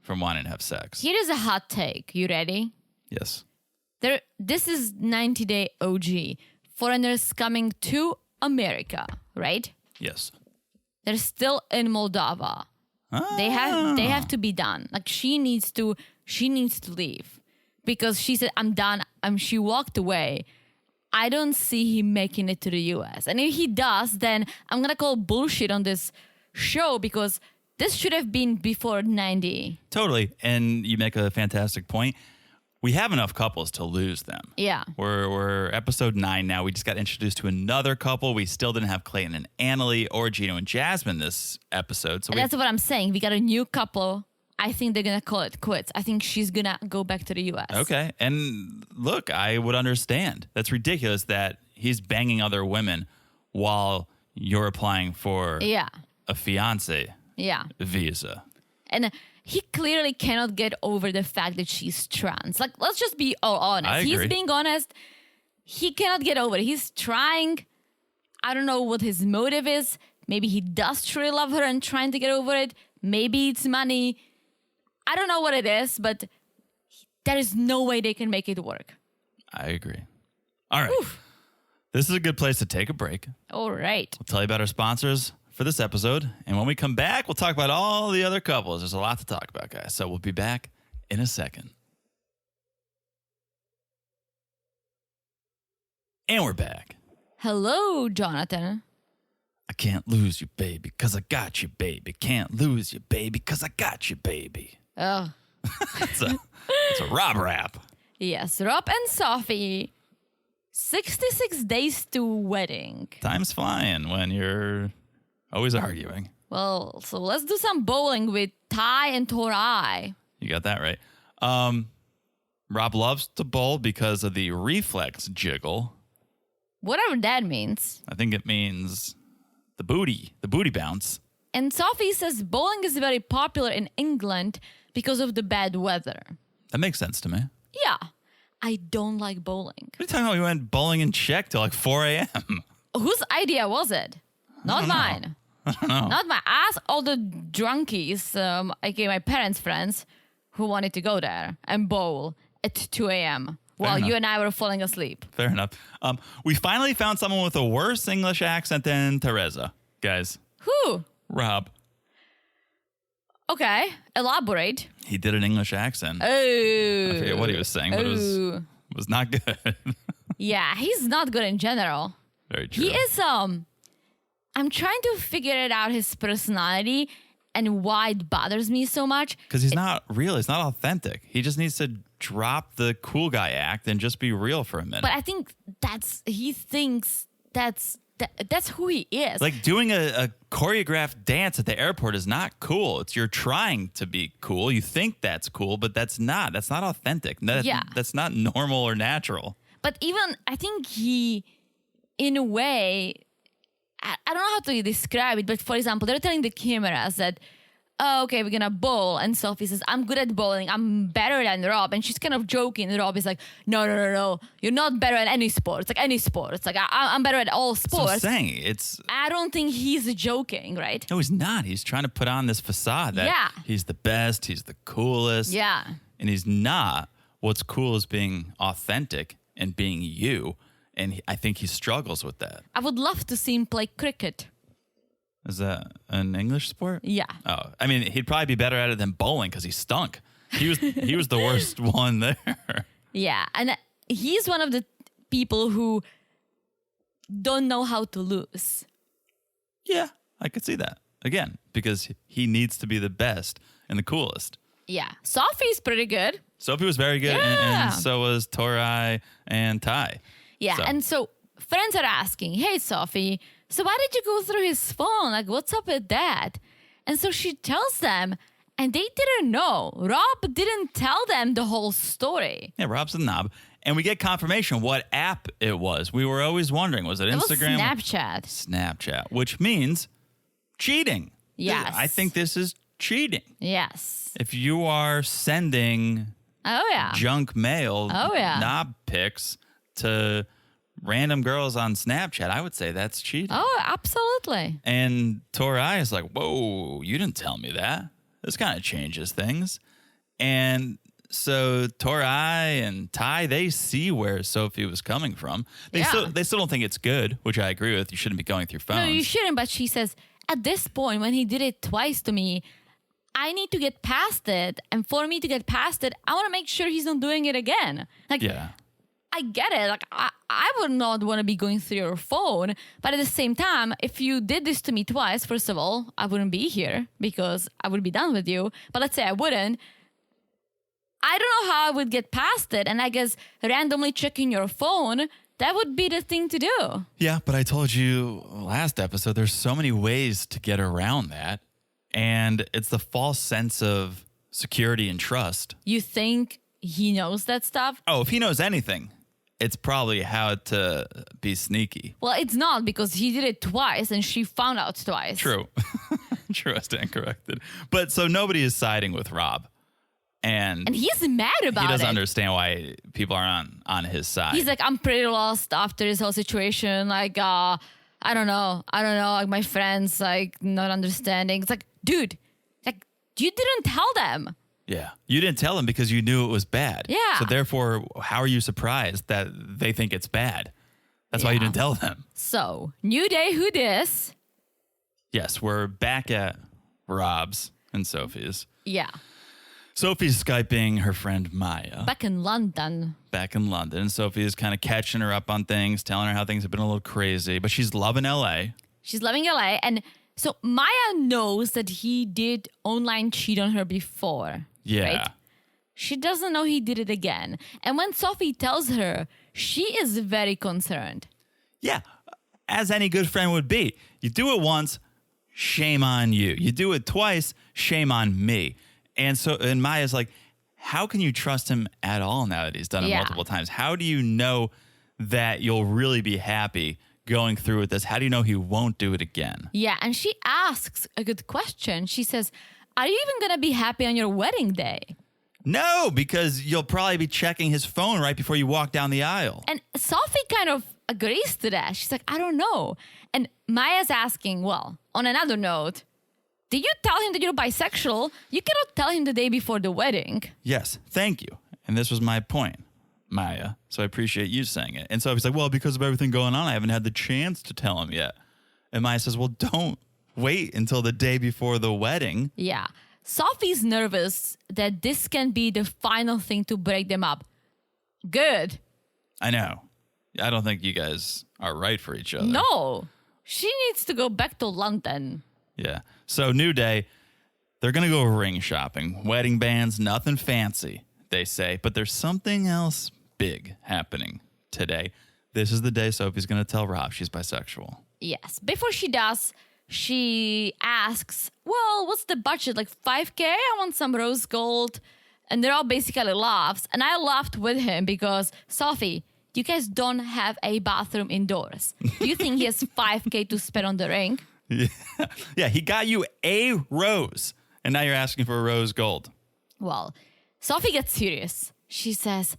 from wanting to have sex. Here is a hot take. You ready? Yes. This is 90-day OG. Foreigners coming to America, right? Yes. They're still in Moldova. They have to be done. Like she needs to leave. Because she said, I'm done. She walked away. I don't see him making it to the U.S. And if he does, then I'm going to call bullshit on this show because this should have been before 90. Totally. And you make a fantastic point. we have enough couples to lose them. Yeah. We're episode 9 now. We just got introduced to another couple. We still didn't have Clayton and Annalie or Gino and Jasmine this episode. So that's what I'm saying. We got a new couple. I think they're going to call it quits. I think she's going to go back to the U.S. Okay. And look, I would understand. That's ridiculous that he's banging other women while you're applying for a fiancé visa. And he clearly cannot get over the fact that she's trans. Like, let's just be all honest. I agree. He's being honest. He cannot get over it. He's trying. I don't know what his motive is. Maybe he does truly love her and trying to get over it. Maybe it's money. I don't know what it is, but there is no way they can make it work. I agree. All right. Oof. This is a good place to take a break. All right. We'll tell you about our sponsors for this episode. And when we come back, we'll talk about all the other couples. There's a lot to talk about, guys. So we'll be back in a second. And we're back. Hello, Jonathan. I can't lose you, baby, because I got you, baby. Can't lose you, baby, because I got you, baby. Oh. It's a Rob rap. Yes, Rob and Sophie. 66 days to wedding. Time's flying when you're always arguing. Well, so let's do some bowling with Ty and Torai. You got that right. Rob loves to bowl because of the reflex jiggle. Whatever that means. I think it means the booty bounce. And Sophie says bowling is very popular in England because of the bad weather. That makes sense to me. Yeah. I don't like bowling. What are you talking about? We went bowling in Czech till like 4 a.m. Whose idea was it? Not mine. I don't know. Not my ass. All the drunkies, aka my parents' friends, who wanted to go there and bowl at 2 a.m. while enough. you and I were falling asleep. Fair enough. We finally found someone with a worse English accent than Teresa, guys. Who? Rob. Okay, elaborate. He did an English accent. Oh. I forget what he was saying, but it was not good. Yeah, he's not good in general. Very true. He is, I'm trying to figure it out, his personality and why it bothers me so much. Because he's not real. He's not authentic. He just needs to drop the cool guy act and just be real for a minute. But I think he thinks that's who he is. Like doing a choreographed dance at the airport is not cool. You're trying to be cool. You think that's cool, but that's not. That's not authentic. That's not normal or natural. But even, I think he, in a way, I don't know how to describe it, but for example, they're telling the cameras that, oh, okay, we're gonna bowl. And Sophie says, I'm good at bowling. I'm better than Rob. And she's kind of joking. And Rob is like, no. You're not better at any sport. It's like any sport. It's like, I'm better at all sports. So I'm saying, I don't think he's joking, right? No, he's not. He's trying to put on this facade that he's the best, he's the coolest. Yeah. And he's not. What's cool is being authentic and being you. And I think he struggles with that. I would love to see him play cricket. Is that an English sport? Yeah. Oh, I mean, he'd probably be better at it than bowling because he stunk. He was the worst one there. Yeah, and he's one of the people who don't know how to lose. Yeah, I could see that. Again, because he needs to be the best and the coolest. Yeah, Sophie's pretty good. Sophie was very good, and so was Torai and Ty. Yeah, and so friends are asking, hey, Sophie, so why did you go through his phone? Like, what's up with that? And so she tells them, and they didn't know. Rob didn't tell them the whole story. Yeah, Rob's a knob. And we get confirmation what app it was. We were always wondering, was it Instagram? It was Snapchat. Snapchat, which means cheating. Yes. I think this is cheating. Yes. If you are sending junk mail, knob pics to random girls on Snapchat, I would say that's cheating. Oh, absolutely. And Torai is like, whoa, you didn't tell me that. This kind of changes things. And so Torai and Ty, they see where Sophie was coming from. They still don't think it's good, which I agree with. You shouldn't be going through phones. No, you shouldn't. But she says, at this point, when he did it twice to me, I need to get past it. And for me to get past it, I want to make sure he's not doing it again. Like, I get it. Like, I would not want to be going through your phone. But at the same time, if you did this to me twice, first of all, I wouldn't be here because I would be done with you. But let's say I wouldn't. I don't know how I would get past it. And I guess randomly checking your phone, that would be the thing to do. Yeah, but I told you last episode, there's so many ways to get around that. And it's the false sense of security and trust. You think he knows that stuff? Oh, if he knows anything, it's probably how to be sneaky. Well, it's not, because he did it twice and she found out twice. True. True, I stand corrected. But so nobody is siding with Rob. And he's mad about it. He doesn't understand why people are on his side. He's like, I'm pretty lost after this whole situation. Like, I don't know. Like, my friends, like, not understanding. It's like, dude, like, you didn't tell them. Yeah. You didn't tell them because you knew it was bad. Yeah. So therefore, how are you surprised that they think it's bad? That's why you didn't tell them. So, new day, who dis? Yes, we're back at Rob's and Sophie's. Yeah. Sophie's Skyping her friend Maya. Back in London. And Sophie is kind of catching her up on things, telling her how things have been a little crazy, but she's loving LA. She's loving LA. And so Maya knows that he did online cheat on her before. Yeah. Right? She doesn't know he did it again. And when Sophie tells her, she is very concerned. Yeah, as any good friend would be. You do it once, shame on you. You do it twice, shame on me. And Maya's like, how can you trust him at all now that he's done it multiple times? How do you know that you'll really be happy going through with this? How do you know he won't do it again? Yeah, and she asks a good question. She says, are you even going to be happy on your wedding day? No, because you'll probably be checking his phone right before you walk down the aisle. And Sophie kind of agrees to that. She's like, I don't know. And Maya's asking, well, on another note, did you tell him that you're bisexual? You cannot tell him the day before the wedding. Yes, thank you. And this was my point, Maya. So I appreciate you saying it. And Sophie's like, well, because of everything going on, I haven't had the chance to tell him yet. And Maya says, well, don't wait until the day before the wedding. Yeah. Sophie's nervous that this can be the final thing to break them up. Good. I know. I don't think you guys are right for each other. No. She needs to go back to London. Yeah. So new day, they're going to go ring shopping. Wedding bands, nothing fancy, they say. But there's something else big happening today. This is the day Sophie's going to tell Rob she's bisexual. Yes. Before she does, she asks, well, what's the budget? Like 5K? I want some rose gold. And they're all basically laughs. And I laughed with him because, Sophie, you guys don't have a bathroom indoors. Do you think he has 5K to spend on the ring? Yeah, he got you a rose. And now you're asking for a rose gold. Well, Sophie gets serious. She says,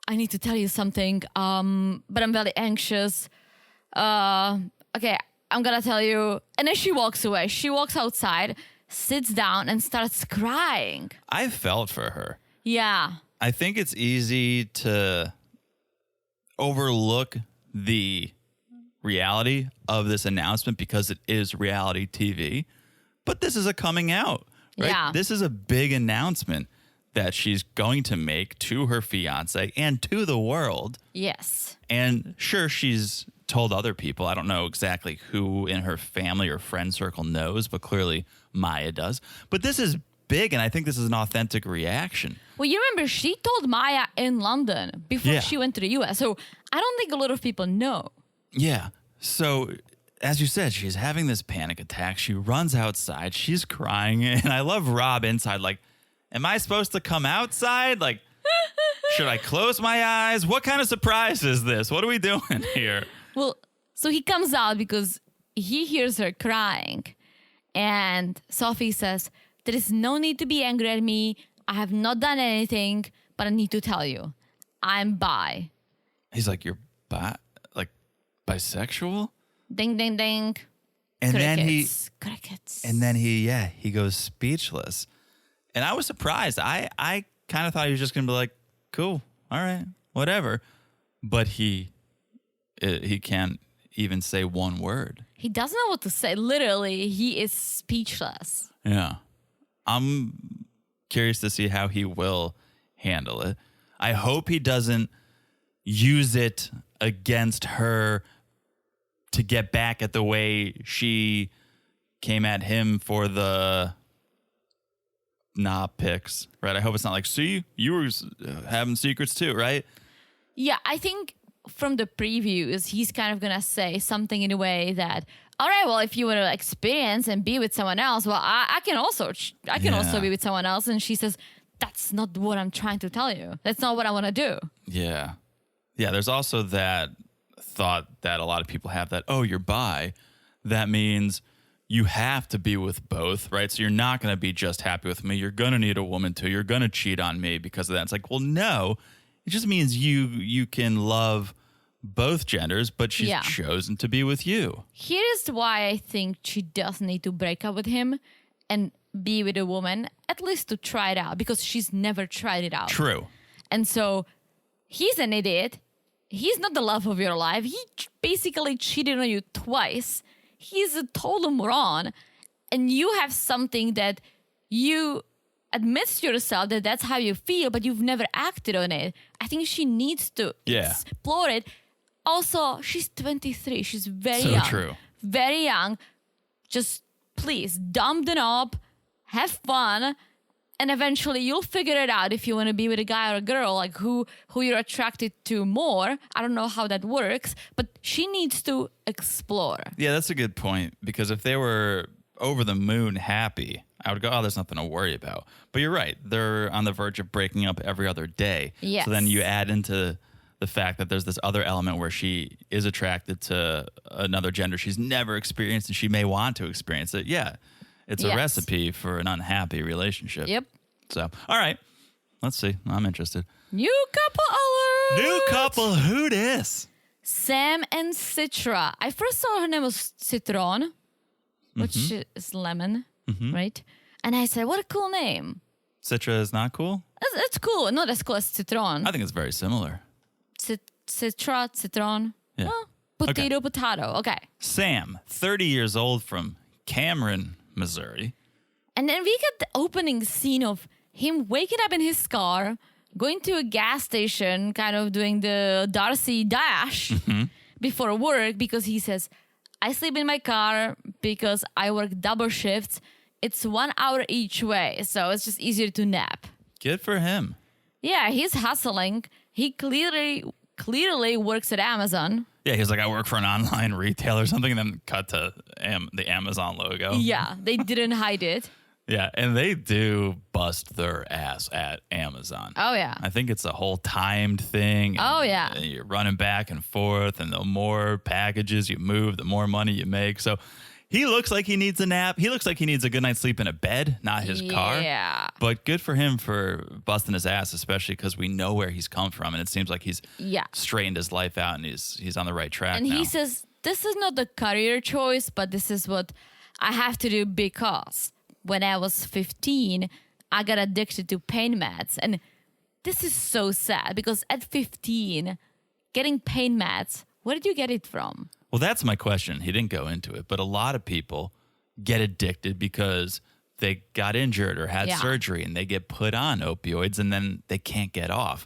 I need to tell you something, but I'm very anxious. Okay, I'm gonna tell you. And then she walks away. She walks outside, sits down, and starts crying. I felt for her. Yeah. I think it's easy to overlook the reality of this announcement because it is reality TV. But this is a coming out, right? Yeah. This is a big announcement that she's going to make to her fiance and to the world. Yes. And sure, she's told other people. I don't know exactly who in her family or friend circle knows, but clearly Maya does. But this is big, and I think this is an authentic reaction. Well, you remember she told Maya in London before she went to the US. So I don't think a lot of people know. Yeah. So, as you said, she's having this panic attack. She runs outside. She's crying. And I love Rob inside. Like, am I supposed to come outside? Like, should I close my eyes? What kind of surprise is this? What are we doing here? Well, so he comes out because he hears her crying. And Sophie says, there is no need to be angry at me. I have not done anything, but I need to tell you, I'm bi. He's like, you're bisexual? Ding, ding, ding. And Crickets. then he goes speechless. And I was surprised. I kind of thought he was just going to be like, cool, all right, whatever. But he can't even say one word. He doesn't know what to say. Literally, he is speechless. Yeah. I'm curious to see how he will handle it. I hope he doesn't use it against her to get back at the way she came at him for the knob pics, right? I hope it's not like, see, you were having secrets too, right? Yeah, I think from the previews, he's kind of going to say something in a way that, all right, well, if you want to experience and be with someone else, well, I can also be with someone else. And she says, that's not what I'm trying to tell you. That's not what I want to do. Yeah. Yeah, there's also that thought that a lot of people have that, oh, you're bi. That means you have to be with both, right? So you're not going to be just happy with me. You're going to need a woman too. You're going to cheat on me because of that. It's like, well, no. It just means you can love both genders, but she's chosen to be with you. Here's why I think she does need to break up with him and be with a woman, at least to try it out, because she's never tried it out. True. And so he's an idiot. He's not the love of your life. He basically cheated on you twice. He's a total moron. And you have something that you admit to yourself that that's how you feel, but you've never acted on it. I think she needs to explore it. Also, she's 23. She's very young. So true. Very young. Just please dump the knob, have fun, and eventually you'll figure it out if you want to be with a guy or a girl, like who you're attracted to more. I don't know how that works, but she needs to explore. Yeah, that's a good point, because if they were over the moon happy, I would go, oh, there's nothing to worry about. But you're right. They're on the verge of breaking up every other day. Yes. So then you add into the fact that there's this other element where she is attracted to another gender she's never experienced and she may want to experience it. Yeah. It's a recipe for an unhappy relationship. Yep. So, all right. Let's see. I'm interested. New couple alert! New couple. Who dis? Sam and Citra. I first saw her name was Citron, which is lemon, right? And I said, what a cool name. Citra is not cool? It's cool. Not as cool as Citron. I think it's very similar. Citra, Citron. Yeah. Well, potato. Okay. Sam, 30 years old from Cameron, Missouri. And then we get the opening scene of him waking up in his car, going to a gas station, kind of doing the Darcy dash before work, because he says, I sleep in my car because I work double shifts. It's 1 hour each way, so it's just easier to nap. Good for him. Yeah, he's hustling. He clearly works at Amazon. Yeah, he's like, I work for an online retailer or something, and then cut to the Amazon logo. Yeah, they didn't hide it. Yeah, and they do bust their ass at Amazon. Oh, yeah. I think it's a whole timed thing. Oh, yeah. And you're running back and forth, and the more packages you move, the more money you make. So he looks like he needs a nap. He looks like he needs a good night's sleep in a bed, not his car. Yeah. But good for him for busting his ass, especially because we know where he's come from, and it seems like he's straightened his life out, and he's on the right track and now. he says, this is not the career choice, but this is what I have to do because when I was 15, I got addicted to pain meds. And this is so sad because at 15, getting pain meds, where did you get it from? Well, that's my question. He didn't go into it, but a lot of people get addicted because they got injured or had surgery and they get put on opioids and then they can't get off.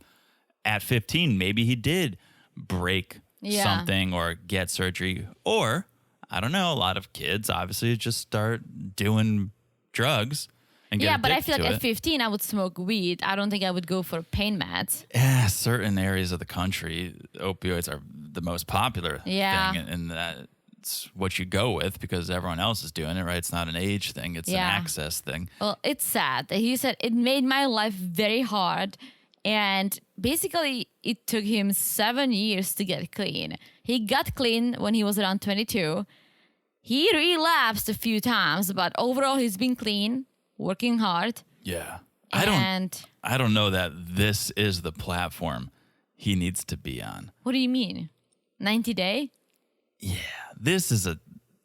At 15, maybe he did break something or get surgery, or I don't know, a lot of kids obviously just start doing drugs and get but I feel like to at 15 I would smoke weed. I don't think I would go for pain meds. Yeah, certain areas of the country, opioids are the most popular thing, and that's what you go with because everyone else is doing it, right? It's not an age thing, it's an access thing. Well, it's sad. He said it made my life very hard, and basically it took him 7 years to get clean. He got clean when he was around 22. He relapsed a few times, but overall he's been clean, working hard. Yeah. I don't know that this is the platform he needs to be on. What do you mean? 90 Day? Yeah. This is a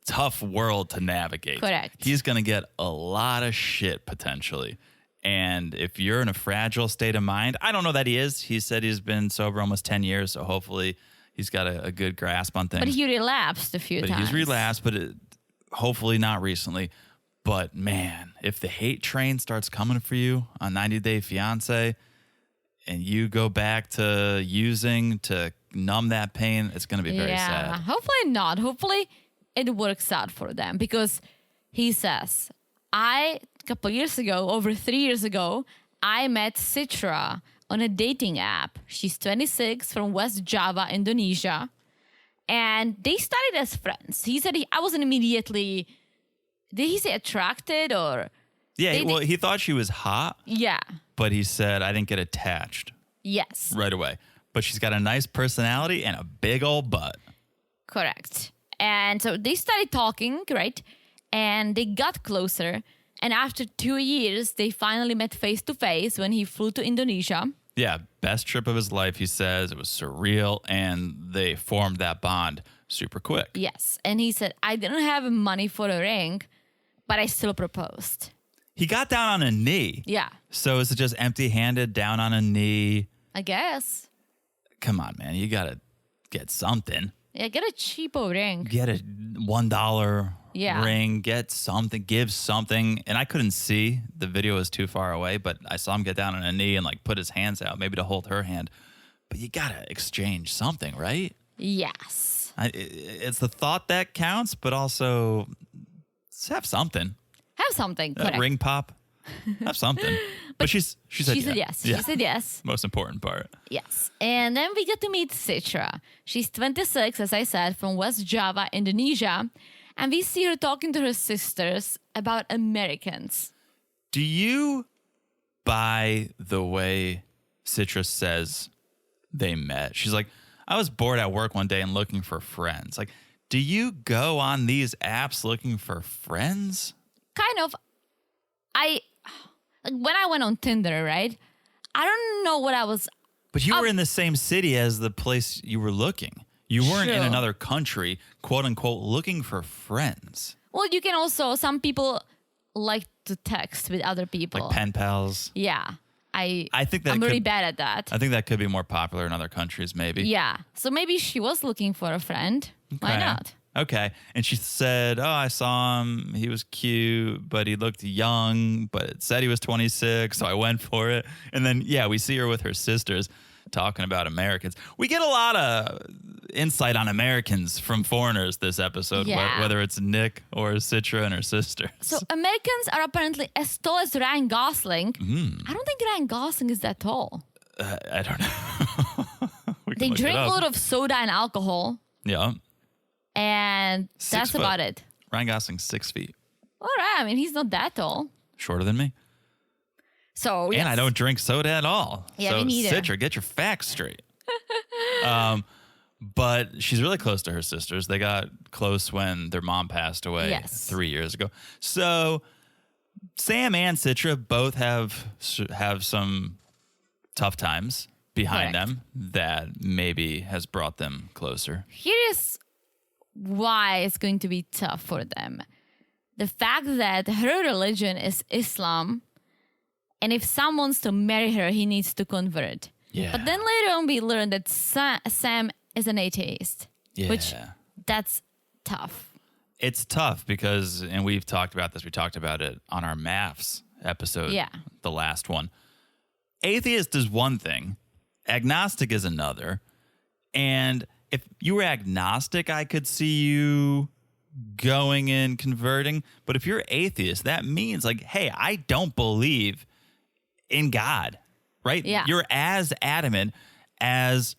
tough world to navigate. Correct. He's going to get a lot of shit potentially. And if you're in a fragile state of mind, I don't know that he is. He said he's been sober almost 10 years, so hopefully he's got a good grasp on things. But he relapsed a few times. He's relapsed, but hopefully not recently. But man, if the hate train starts coming for you on 90 Day Fiancé and you go back to using to numb that pain, it's going to be very sad. Hopefully not. Hopefully it works out for them because he says, a couple years ago, over 3 years ago, I met Citra on a dating app. She's 26 from West Java, Indonesia. And they started as friends. He said I wasn't immediately, did he say attracted or? Yeah, he thought she was hot. Yeah. But he said, I didn't get attached. Yes. Right away. But she's got a nice personality and a big old butt. Correct. And so they started talking, right? And they got closer. And after 2 years, they finally met face to face when he flew to Indonesia. Yeah, best trip of his life, he says. It was surreal, and they formed that bond super quick. Yes. And he said, I didn't have money for a ring, but I still proposed. He got down on a knee. Yeah. So is it just empty-handed, down on a knee? I guess. Come on, man. You got to get something. Yeah, get a cheapo ring. Get a $1 ring. Get something. Give something. And I couldn't see. The video was too far away, but I saw him get down on a knee and like put his hands out, maybe to hold her hand. But you got to exchange something, right? Yes. It's the thought that counts, but also let's have something. Have something. Correct. Ring pop. Have something. But she said yes. Yeah. She said yes. Most important part. Yes. And then we get to meet Citra. She's 26, as I said, from West Java, Indonesia. And we see her talking to her sisters about Americans. Do you buy the way Citra says they met? She's like, I was bored at work one day and looking for friends. Like, do you go on these apps looking for friends? Kind of. When I went on Tinder, right? I don't know what I was. But you were in the same city as the place you were looking. You weren't in another country, quote unquote, looking for friends. Well, you can also, some people like to text with other people. Like pen pals. Yeah. I think I'm really bad at that. I think that could be more popular in other countries, maybe. Yeah. So maybe she was looking for a friend. Okay. Why not? Okay. And she said, I saw him. He was cute, but he looked young, but it said he was 26. So I went for it. And then, we see her with her sisters talking about Americans. We get a lot of insight on Americans from foreigners this episode, whether it's Nick or Citra and her sisters. So Americans are apparently as tall as Ryan Gosling. I don't think Ryan Gosling is that tall. I don't know. They drink a lot of soda and alcohol. Yeah. And that's about it. Ryan Gosling's 6 feet. All right. I mean, he's not that tall. Shorter than me. So, yes. And I don't drink soda at all. Yeah, so, me neither. Citra, get your facts straight. But she's really close to her sisters. They got close when their mom passed away 3 years ago. So Sam and Citra both have some tough times behind them that maybe has brought them closer. Here's why it's going to be tough for them. The fact that her religion is Islam, and if someone wants to marry her, he needs to convert. Yeah. But then later on we learn that Sam is an atheist, which that's tough. It's tough because, and we've talked about this, we talked about it on our MAFS episode, the last one. Atheist is one thing, agnostic is another, and if you were agnostic, I could see you going and converting. But if you're atheist, that means like, hey, I don't believe in God, right? Yeah. You're as adamant as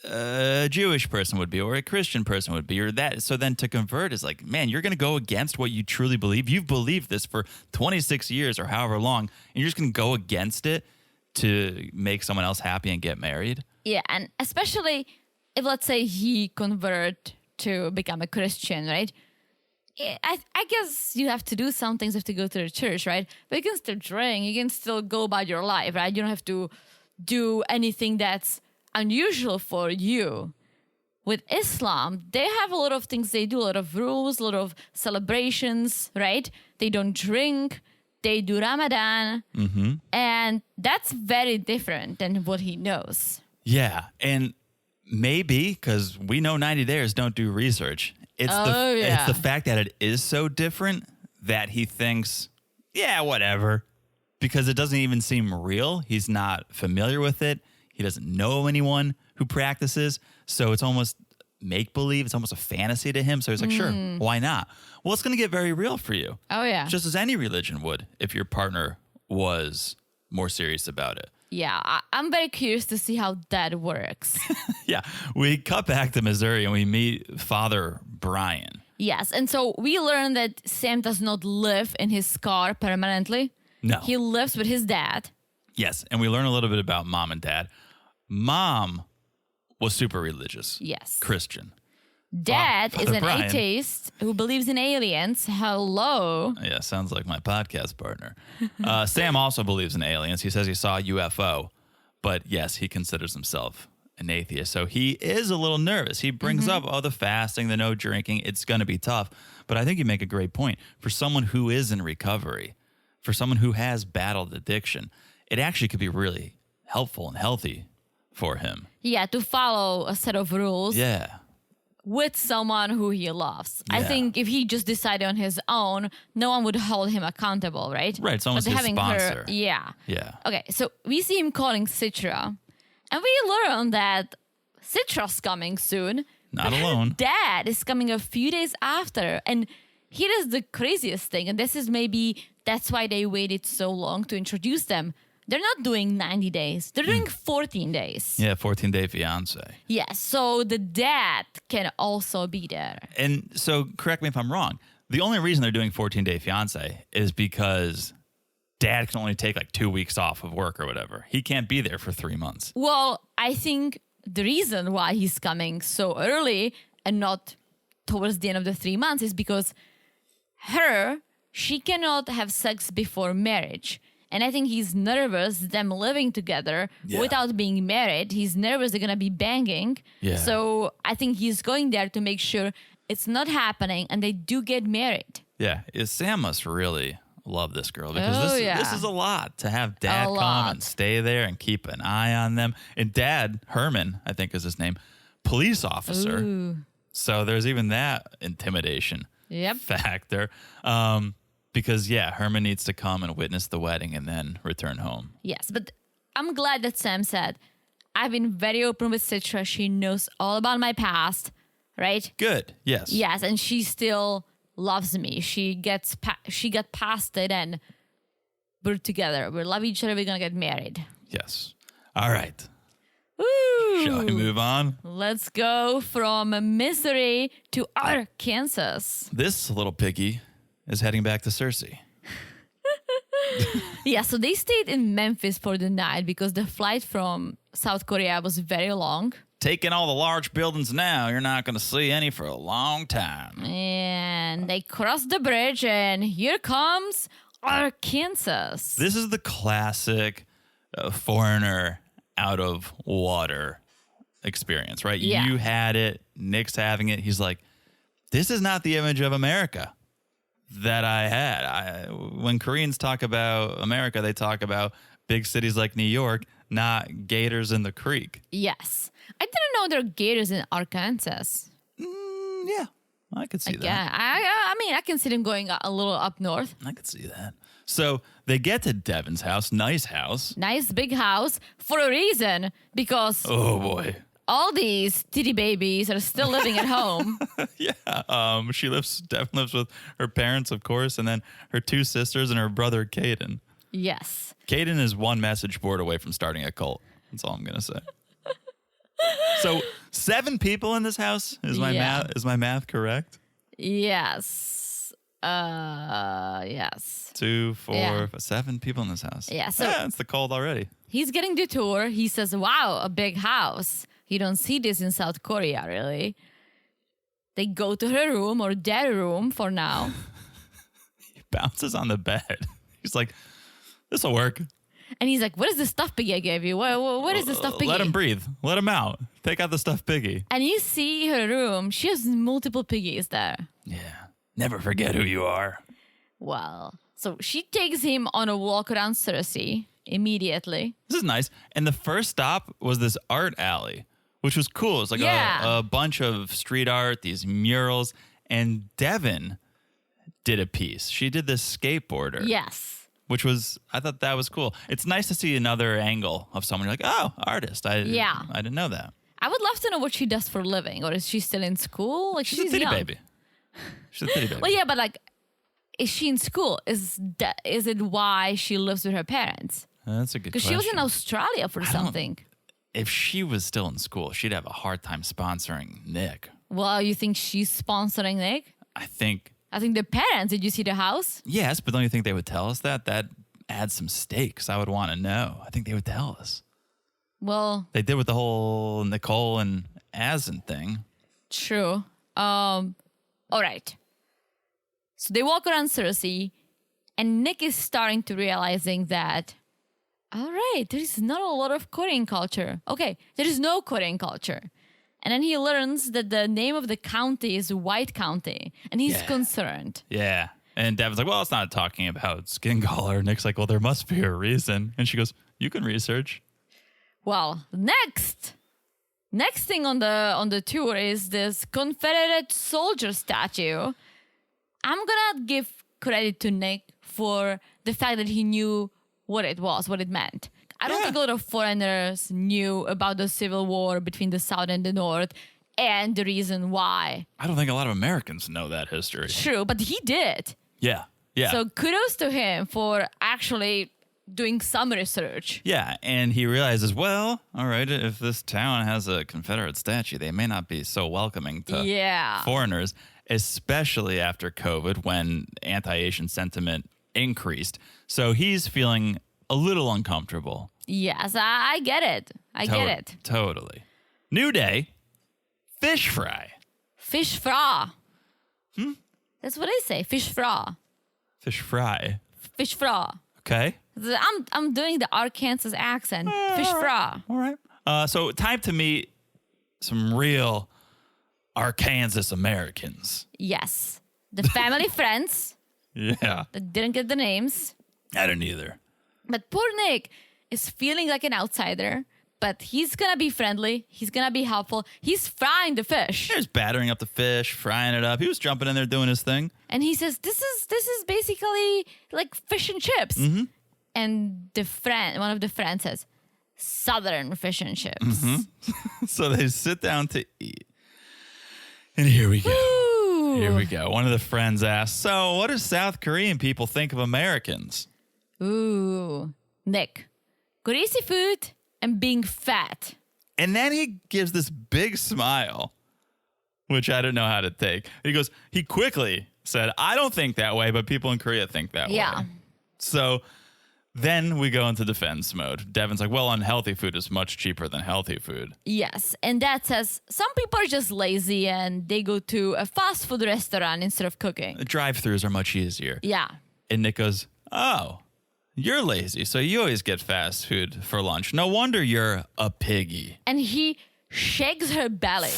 a Jewish person would be or a Christian person would be or that. So then to convert is like, man, you're going to go against what you truly believe. You've believed this for 26 years or however long, and you're just going to go against it to make someone else happy and get married. Yeah, and especially if, let's say, he convert to become a Christian, right? I guess you have to do some things, you have to go to the church, right? But you can still drink, you can still go about your life, right? You don't have to do anything that's unusual for you. With Islam, they have a lot of things they do, a lot of rules, a lot of celebrations, right? They don't drink, they do Ramadan, and that's very different than what he knows. Yeah, and maybe, because we know 90 Days don't do research. It's the fact that it is so different that he thinks, yeah, whatever, because it doesn't even seem real. He's not familiar with it. He doesn't know anyone who practices. So it's almost make-believe. It's almost a fantasy to him. So he's like, sure, why not? Well, it's going to get very real for you. Oh, yeah. Just as any religion would if your partner was more serious about it. Yeah, I'm very curious to see how that works. Yeah, we cut back to Missouri and we meet Father Brian. Yes, and so we learn that Sam does not live in his car permanently. No. He lives with his dad. Yes, and we learn a little bit about mom and dad. Mom was super religious. Yes. Christian. Dad is Father an Brian. atheist who believes in aliens. Hello. Yeah, sounds like my podcast partner. Sam also believes in aliens. He says he saw a UFO, but yes, he considers himself an atheist. So he is a little nervous. He brings up, the fasting, the no drinking. It's going to be tough. But I think you make a great point. For someone who is in recovery, for someone who has battled addiction, it actually could be really helpful and healthy for him. Yeah, to follow a set of rules. Yeah. With someone who he loves. I Yeah. think if he just decided on his own, no one would hold him accountable, right? Right, someone's But his having sponsor. Yeah. Yeah. Okay, so we see him calling Citra, and we learn that Citra's coming soon. Not but her alone. dad is coming a few days after, and here is the craziest thing, and this is maybe that's why they waited so long to introduce them. They're not doing 90 days. They're doing 14 days. Yeah, 14-day fiance. Yes, so the dad can also be there. And so, correct me if I'm wrong. The only reason they're doing 14-day fiance is because dad can only take like 2 weeks off of work or whatever. He can't be there for 3 months. Well, I think the reason why he's coming so early and not towards the end of the 3 months is because she cannot have sex before marriage. And I think he's nervous them living together without being married. He's nervous they're going to be banging. Yeah. So I think he's going there to make sure it's not happening and they do get married. Yeah, Sam must really love this girl because this is a lot to have dad come and stay there and keep an eye on them. And dad, Herman, I think is his name, police officer. Ooh. So there's even that intimidation factor. Because, Herman needs to come and witness the wedding and then return home. Yes, but I'm glad that Sam said, I've been very open with Citra. She knows all about my past, right? Good, yes. Yes, and she still loves me. She got past it and we're together. We love each other. We're going to get married. Yes. All right. Woo! Shall we move on? Let's go from Missouri to Arkansas. This little piggy is heading back to Cersei. Yeah, so they stayed in Memphis for the night because the flight from South Korea was very long. Taking all the large buildings now, you're not going to see any for a long time. And they crossed the bridge and here comes Arkansas. This is the classic foreigner out of water experience, right? Yeah. You had it. Nick's having it. He's like, this is not the image of America that I had. When Koreans talk about America, they talk about big cities like New York, not gators in the creek. Yes. I didn't know there are gators in Arkansas. Yeah, I could see that. Yeah, I mean, I can see them going a little up north. I could see that. So they get to Devin's house, nice house. Nice big house for a reason, because Oh boy. all these titty babies are still living at home. Yeah. Devin lives with her parents, of course, and then her two sisters and her brother, Caden. Yes. Caden is one message board away from starting a cult. That's all I'm going to say. So 7 people in this house? Is my math correct? Yes. Yes. 2, 4, 7 people in this house. Yeah, so- it's the cult already. He's getting the tour. He says, wow, a big house. You don't see this in South Korea, really. They go to her room or their room for now. He bounces on the bed. He's like, this'll work. And he's like, what is the stuffed piggy I gave you? What is the stuffed piggy? Let him breathe. Let him out. Take out the stuffed piggy. And you see her room. She has multiple piggies there. Yeah. Never forget who you are. Well, so she takes him on a walk around Cersei immediately. This is nice. And the first stop was this art alley, which was cool. It's like a bunch of street art, these murals. And Devin did a piece. She did this skateboarder. Yes. Which was, I thought that was cool. It's nice to see another angle of someone. You're like, oh, artist. I didn't know that. I would love to know what she does for a living, or is she still in school? Like She's a titty young. baby. She's a titty baby. Well, yeah, but like, is she in school? Is it why she lives with her parents? That's a good Because question. she was in Australia for something. If she was still in school, she'd have a hard time sponsoring Nick. Well, you think she's sponsoring Nick? I think, the parents. Did you see the house? yes, but don't you think they would tell us that? That adds some stakes. I would want to know. I think they would tell us. Well, They did with the whole Nicole and Asin thing. true. All right. So they walk around Cersei, and Nick is starting to realizing that, all right, there is not a lot of Korean culture. Okay, there is no Korean culture. And then he learns that the name of the county is White County, and he's concerned. Yeah. And Devin's like, well, it's not talking about skin color. Nick's like, well, there must be a reason. And she goes, you can research. Well, next thing on the tour is this Confederate soldier statue. I'm gonna give credit to Nick for the fact that he knew what it was, what it meant. I don't think a lot of foreigners knew about the Civil War between the South and the North and the reason why. I don't think a lot of Americans know that history. True, but he did. Yeah. Yeah. So kudos to him for actually doing some research. Yeah, and he realizes, well, all right, if this town has a Confederate statue, they may not be so welcoming to foreigners, especially after COVID when anti-Asian sentiment increased. So he's feeling a little uncomfortable. Yes, I get it. I get it. Totally. New day, fish fry. Fish fra. That's what I say. Fish fra. Fish fry. Fish fra. Okay. I'm doing the Arkansas accent. Fish fra. All right. So time to meet some real Arkansas Americans. Yes. The family friends Yeah. that didn't get the names. I don't either. But poor Nick is feeling like an outsider, but he's gonna be friendly. He's gonna be helpful. He's frying the fish. He was battering up the fish, frying it up. He was jumping in there doing his thing. And he says, this is basically like fish and chips. Mm-hmm. And one of the friends says, Southern fish and chips. So they sit down to eat. And here we go. Ooh. Here we go. One of the friends asks, so what do South Korean people think of Americans? Ooh. Nick. Greasy food and being fat. And then he gives this big smile, which I don't know how to take. He quickly said, I don't think that way, but people in Korea think that way. Yeah. So then we go into defense mode. Devin's like, well, unhealthy food is much cheaper than healthy food. Yes. And Dad says some people are just lazy and they go to a fast food restaurant instead of cooking. Drive-thrus are much easier. Yeah. And Nick goes, oh, you're lazy, so you always get fast food for lunch. No wonder you're a piggy. And he shakes her belly.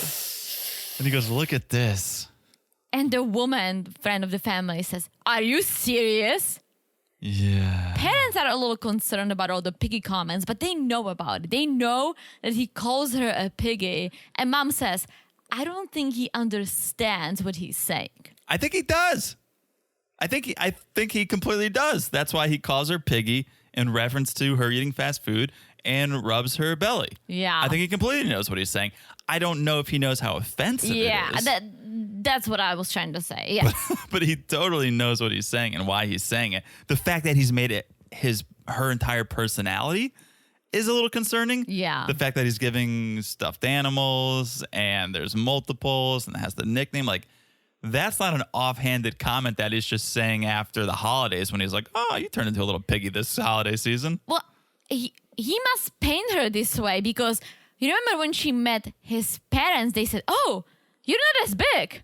And he goes, look at this. And the woman, friend of the family, says, are you serious? Yeah. Parents are a little concerned about all the piggy comments, but they know about it. They know that he calls her a piggy. And Mom says, I don't think he understands what he's saying. I think he does. I think he completely does. That's why he calls her piggy in reference to her eating fast food and rubs her belly. Yeah. I think he completely knows what he's saying. I don't know if he knows how offensive it is. That's what I was trying to say. Yes. But he totally knows what he's saying and why he's saying it. The fact that he's made it her entire personality is a little concerning. Yeah. The fact that he's giving stuffed animals and there's multiples and has the nickname, like, that's not an offhanded comment that he's just saying after the holidays when he's like, oh, you turned into a little piggy this holiday season. Well, he must paint her this way because you remember when she met his parents, they said, oh, you're not as big.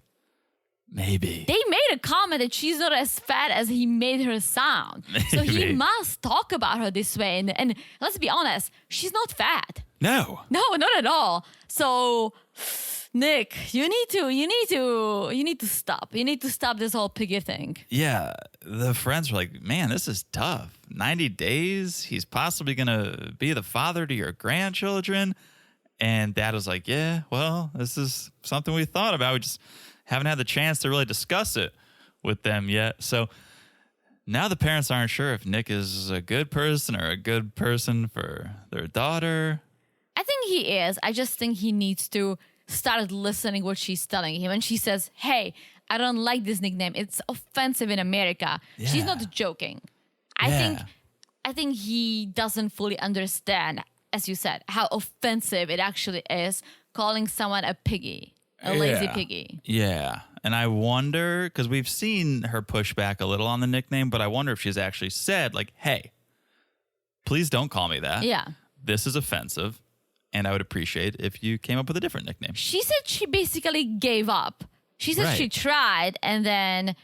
Maybe. They made a comment that she's not as fat as he made her sound. So he Maybe. must talk about her this way. And let's be honest, she's not fat. No. No, not at all. So Nick, you need to stop. You need to stop this whole piggy thing. Yeah. The friends were like, man, this is tough. 90 days. He's possibly going to be the father to your grandchildren. And Dad was like, yeah, well, this is something we thought about. We just haven't had the chance to really discuss it with them yet. So now the parents aren't sure if Nick is a good person or a good person for their daughter. I think he is. I just think he needs to start listening what she's telling him. And she says, hey, I don't like this nickname. It's offensive in America. Yeah. She's not joking. I think he doesn't fully understand, as you said, how offensive it actually is calling someone a piggy, a lazy piggy. Yeah. And I wonder, because we've seen her push back a little on the nickname, but I wonder if she's actually said, like, hey, please don't call me that. Yeah. This is offensive, and I would appreciate if you came up with a different nickname. She said she basically gave up. She said she tried, and then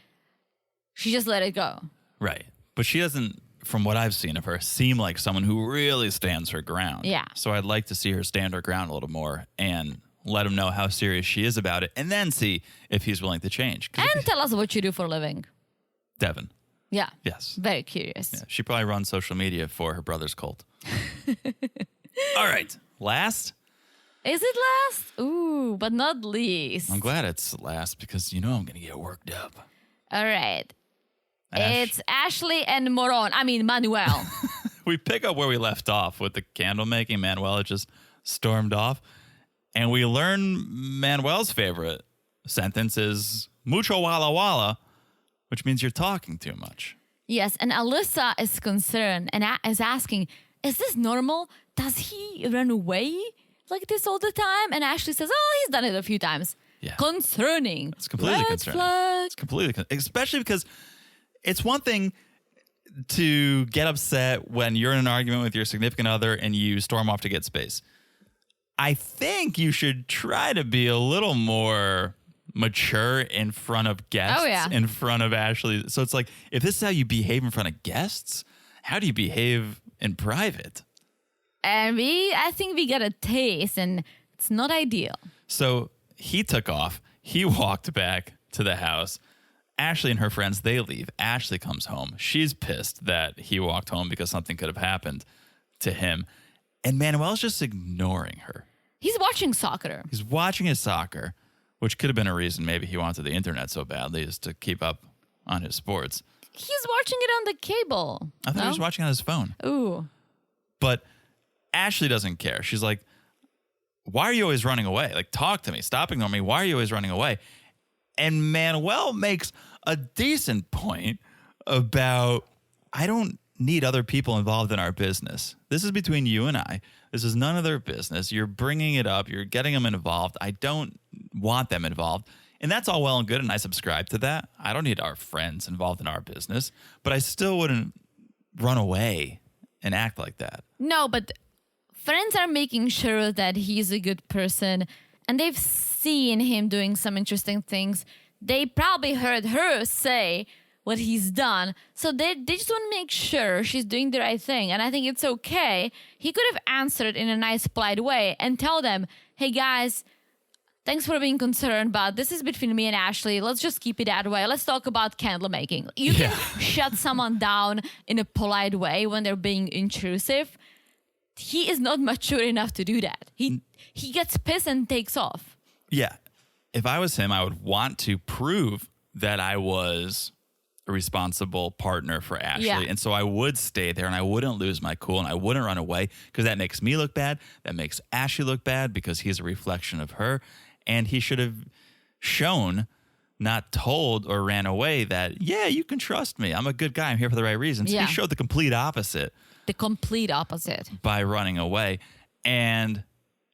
she just let it go. Right. But she doesn't, from what I've seen of her, seem like someone who really stands her ground. Yeah. So I'd like to see her stand her ground a little more and let him know how serious she is about it, and then see if he's willing to change. And tell us what you do for a living. Devin. Yeah. Yes. Very curious. Yeah. She probably runs social media for her brother's cult. All right. Last. Is it last? Ooh, but not least. I'm glad it's last because I'm going to get worked up. All right. It's Ashley and Manuel. We pick up where we left off with the candle making. Manuel just stormed off. And we learn Manuel's favorite sentence is mucho walla walla, which means you're talking too much. Yes, and Alyssa is concerned and is asking, is this normal? Does he run away like this all the time? And Ashley says, oh, he's done it a few times. Yeah. Concerning. It's completely Red concerning. flag. It's completely, especially because it's one thing to get upset when you're in an argument with your significant other and you storm off to get space. I think you should try to be a little more mature in front of guests, in front of Ashley. So it's like, if this is how you behave in front of guests, how do you behave in private? And I think we got a taste, and it's not ideal. So he took off. He walked back to the house. Ashley and her friends, they leave. Ashley comes home. She's pissed that he walked home because something could have happened to him. And Manuel's just ignoring her. He's watching soccer. He's watching his soccer, which could have been a reason maybe he wanted the internet so badly, is to keep up on his sports. He's watching it on the cable. I thought he was watching on his phone. Ooh. But Ashley doesn't care. She's like, why are you always running away? Like, talk to me. Stop ignoring me. Why are you always running away? And Manuel makes a decent point about, I don't need other people involved in our business. This is between you and I. This is none of their business. You're bringing it up. You're getting them involved. I don't want them involved. And that's all well and good, and I subscribe to that. I don't need our friends involved in our business, but I still wouldn't run away and act like that. No, but friends are making sure that he's a good person, and they've seen him doing some interesting things. They probably heard her say what he's done. So they just want to make sure she's doing the right thing. And I think it's okay. He could have answered in a nice, polite way and tell them, hey, guys, thanks for being concerned, but this is between me and Ashley. Let's just keep it that way. Let's talk about candle making. You can shut someone down in a polite way when they're being intrusive. He is not mature enough to do that. He gets pissed and takes off. Yeah. If I was him, I would want to prove that I was a responsible partner for Ashley. Yeah. And so I would stay there and I wouldn't lose my cool and I wouldn't run away because that makes me look bad. That makes Ashley look bad because he's a reflection of her. And he should have shown, not told or ran away that, yeah, you can trust me. I'm a good guy. I'm here for the right reasons. Yeah. He showed the complete opposite. The complete opposite. By running away. And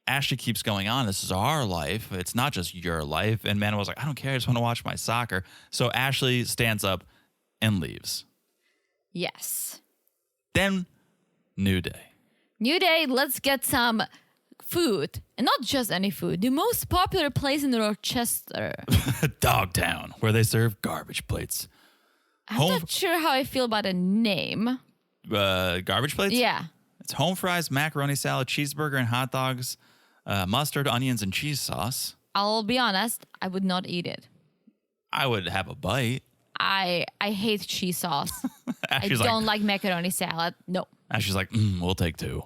Ashley keeps going on. This is our life. It's not just your life. And Manuel's like, I don't care. I just want to watch my soccer. So Ashley stands up and leaves. Yes. Then, new day. New day, let's get some food. And not just any food. The most popular place in Rochester. Dogtown, where they serve garbage plates. I'm not sure how I feel about the name. Garbage plates? Yeah. It's home fries, macaroni salad, cheeseburger, and hot dogs, mustard, onions, and cheese sauce. I'll be honest, I would not eat it. I would have a bite. I hate cheese sauce. I don't like macaroni salad. No. Ashley's like, we'll take two.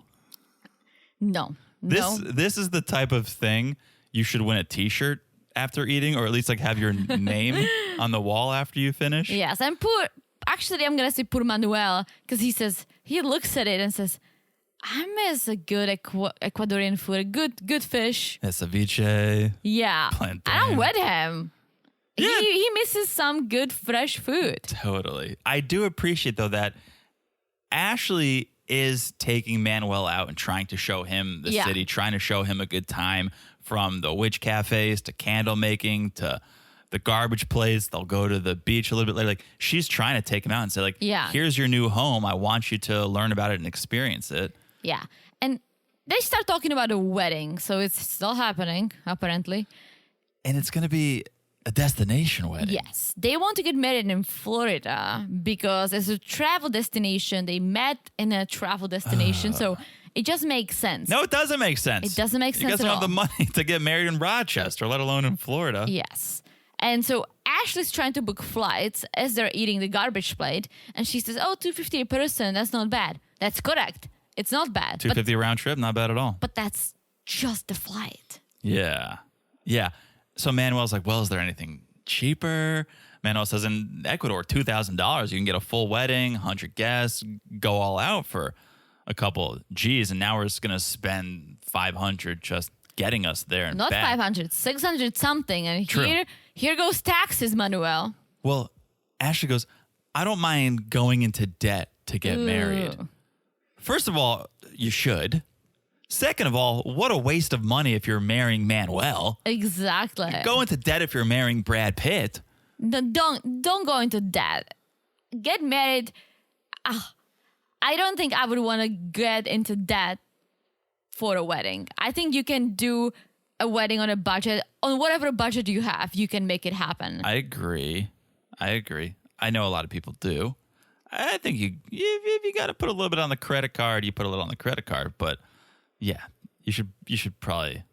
No. This is the type of thing you should win a T-shirt after eating, or at least like have your name on the wall after you finish. Yes, and I'm gonna say poor Manuel, because he looks at it and says, I miss a good Ecuadorian food, good fish. Ceviche. Yeah. Plantain. I don't with him. Yeah. He misses some good fresh food. Totally. I do appreciate, though, that Ashley is taking Manuel out and trying to show him the city, trying to show him a good time, from the witch cafes to candle making to the garbage place. They'll go to the beach a little bit later. Like, she's trying to take him out and say, like, here's your new home. I want you to learn about it and experience it. Yeah. And they start talking about a wedding. So it's still happening, apparently. And it's going to be a destination wedding. Yes. They want to get married in Florida because it's a travel destination. They met in a travel destination. So it just makes sense. No, it doesn't make sense. It doesn't make sense You guys at don't all. have the money to get married in Rochester, let alone in Florida. Yes. And so Ashley's trying to book flights as they're eating the garbage plate. And she says, $250 a person. That's not bad. That's correct. It's not bad. $250 round trip, not bad at all. But that's just the flight. Yeah. Yeah. So Manuel's like, well, is there anything cheaper? Manuel says in Ecuador, $2,000, you can get a full wedding, 100 guests, go all out for a couple G's. And now we're just going to spend $500 just getting us there and Not back. 500, 600 something. And True. here goes taxes, Manuel. Well, Ashley goes, I don't mind going into debt to get married. First of all, you should. Second of all, what a waste of money if you're marrying Manuel. Exactly. Go into debt if you're marrying Brad Pitt. Don't go into debt. Get married. I don't think I would want to get into debt for a wedding. I think you can do a wedding on a budget, on whatever budget you have. You can make it happen. I agree. I know a lot of people do. I think if you got to put a little bit on the credit card, you put a little on the credit card. But yeah, you should probably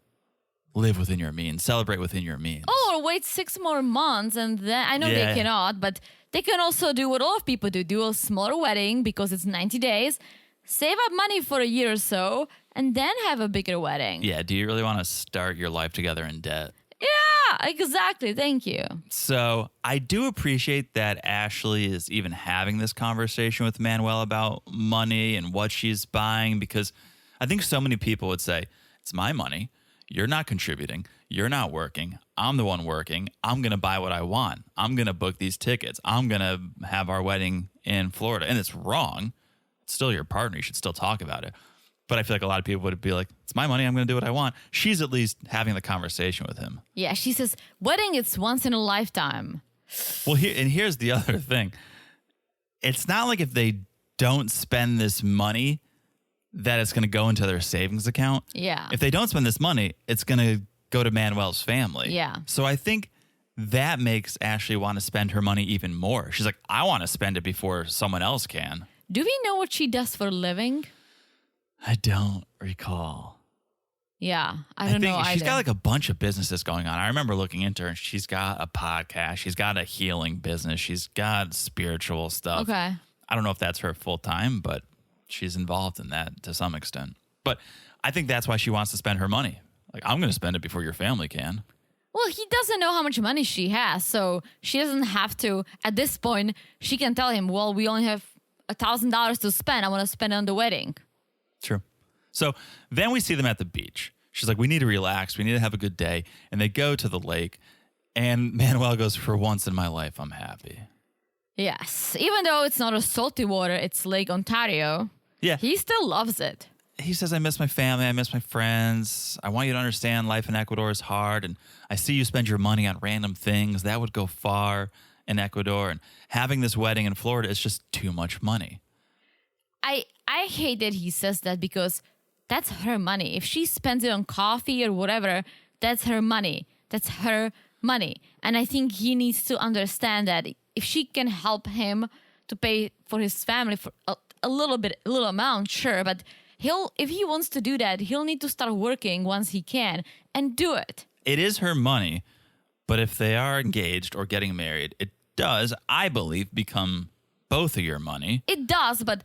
live within your means, celebrate within your means. Or wait 6 more months, and then I know they cannot, but they can also do what a lot of people do a smaller wedding because it's 90 days, save up money for a year or so, and then have a bigger wedding. Yeah, do you really want to start your life together in debt? Yeah, exactly. Thank you. So I do appreciate that Ashley is even having this conversation with Manuel about money and what she's buying, because I think so many people would say, it's my money. You're not contributing. You're not working. I'm the one working. I'm going to buy what I want. I'm going to book these tickets. I'm going to have our wedding in Florida. And it's wrong. It's still your partner. You should still talk about it. But I feel like a lot of people would be like, it's my money. I'm going to do what I want. She's at least having the conversation with him. Yeah, she says, wedding is once in a lifetime. Well, here's the other thing. It's not like if they don't spend this money that it's going to go into their savings account. Yeah. If they don't spend this money, it's going to go to Manuel's family. Yeah. So I think that makes Ashley want to spend her money even more. She's like, I want to spend it before someone else can. Do we know what she does for a living? I don't recall. Yeah, I don't know either. She's got like a bunch of businesses going on. I remember looking into her, and she's got a podcast. She's got a healing business. She's got spiritual stuff. Okay. I don't know if that's her full time, but she's involved in that to some extent. But I think that's why she wants to spend her money. Like, I'm going to spend it before your family can. Well, he doesn't know how much money she has, so she doesn't have to. At this point, she can tell him, well, we only have $1,000 to spend. I want to spend it on the wedding. True. So then we see them at the beach. She's like, we need to relax. We need to have a good day. And they go to the lake. And Manuel goes, for once in my life, I'm happy. Yes. Even though it's not a salty water, it's Lake Ontario. Yeah. He still loves it. He says, I miss my family. I miss my friends. I want you to understand life in Ecuador is hard. And I see you spend your money on random things. That would go far in Ecuador. And having this wedding in Florida is just too much money. I hate that he says that because that's her money. If she spends it on coffee or whatever, that's her money. That's her money. And I think he needs to understand that if she can help him to pay for his family for a little amount, sure. But if he wants to do that, he'll need to start working once he can and do it. It is her money. But if they are engaged or getting married, it does, I believe, become both of your money. It does, but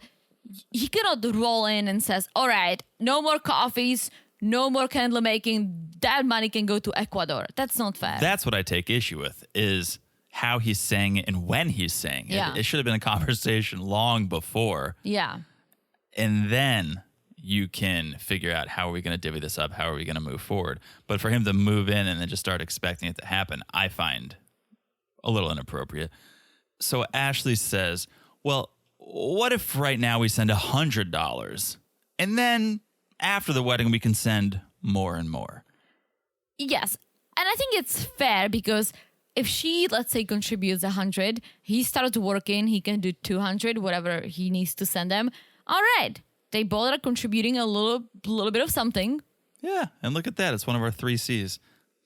he cannot roll in and says, all right, no more coffees, no more candle making. That money can go to Ecuador. That's not fair. That's what I take issue with, is how he's saying it and when he's saying it. Yeah. It should have been a conversation long before. Yeah. And then you can figure out how are we going to divvy this up? How are we going to move forward? But for him to move in and then just start expecting it to happen, I find a little inappropriate. So Ashley says, well, what if right now we send $100 and then after the wedding we can send more and more? Yes. And I think it's fair because if she, let's say, contributes 100, he starts working, he can do 200, whatever he needs to send them. All right. They both are contributing a little bit of something. Yeah. And look at that. It's one of our 3 C's.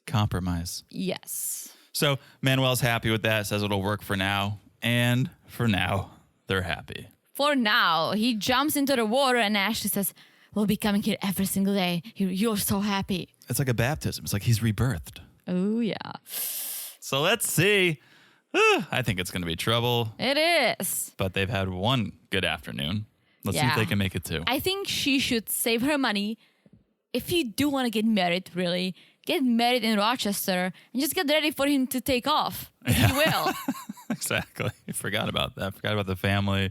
Compromise. Yes. So Manuel's happy with that, says it'll work for now. And for now, they're happy. For now, he jumps into the water and Ashley says, we'll be coming here every single day. You're so happy. It's like a baptism. It's like he's rebirthed. Oh, yeah. So let's see. I think it's going to be trouble. It is. But they've had one good afternoon. Let's see if they can make it 2. I think she should save her money. If you do want to get married, really, get married in Rochester and just get ready for him to take off. He will. Exactly. I forgot about that. Forgot about the family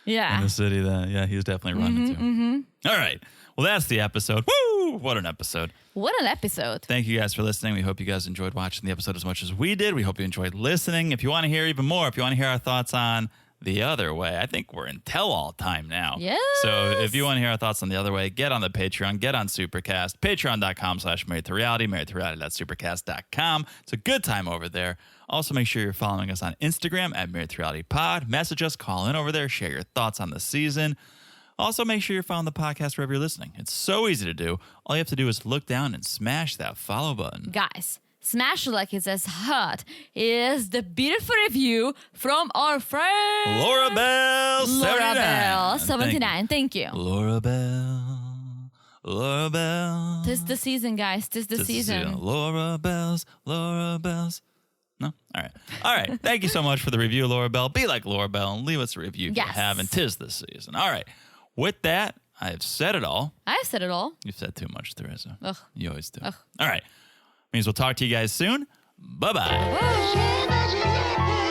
Yeah. in the city that, he's definitely running to. All right. Well, that's the episode. Woo! What an episode. What an episode. Thank you guys for listening. We hope you guys enjoyed watching the episode as much as we did. We hope you enjoyed listening. If you want to hear even more, if you want to hear our thoughts on The Other Way, I think we're in tell-all time now. Yes. So if you want to hear our thoughts on The Other Way, get on the Patreon, get on Supercast, patreon.com/marriedtoreality, marriedtoreality.supercast.com. It's a good time over there. Also, make sure you're following us on Instagram at Married to Reality Pod. Message us, call in over there, share your thoughts on the season. Also, make sure you're following the podcast wherever you're listening. It's so easy to do. All you have to do is look down and smash that follow button. Guys, smash it like it's as hot is the beautiful review from our friend Laura Bell 79. Laura Bell 79. Thank you. Laura Bell. Laura Bell. Tis the season, guys. Tis the season. Laura Bells. Laura Bells. No? All right. All right. Thank you so much for the review, Laura Bell. Be like Laura Bell and leave us a review if you have, and 'tis the season. All right. With that, I have said it all. I've said it all. You've said too much, Teresa. Ugh. You always do. Ugh. All right. Means we'll talk to you guys soon. Bye-bye. Bye.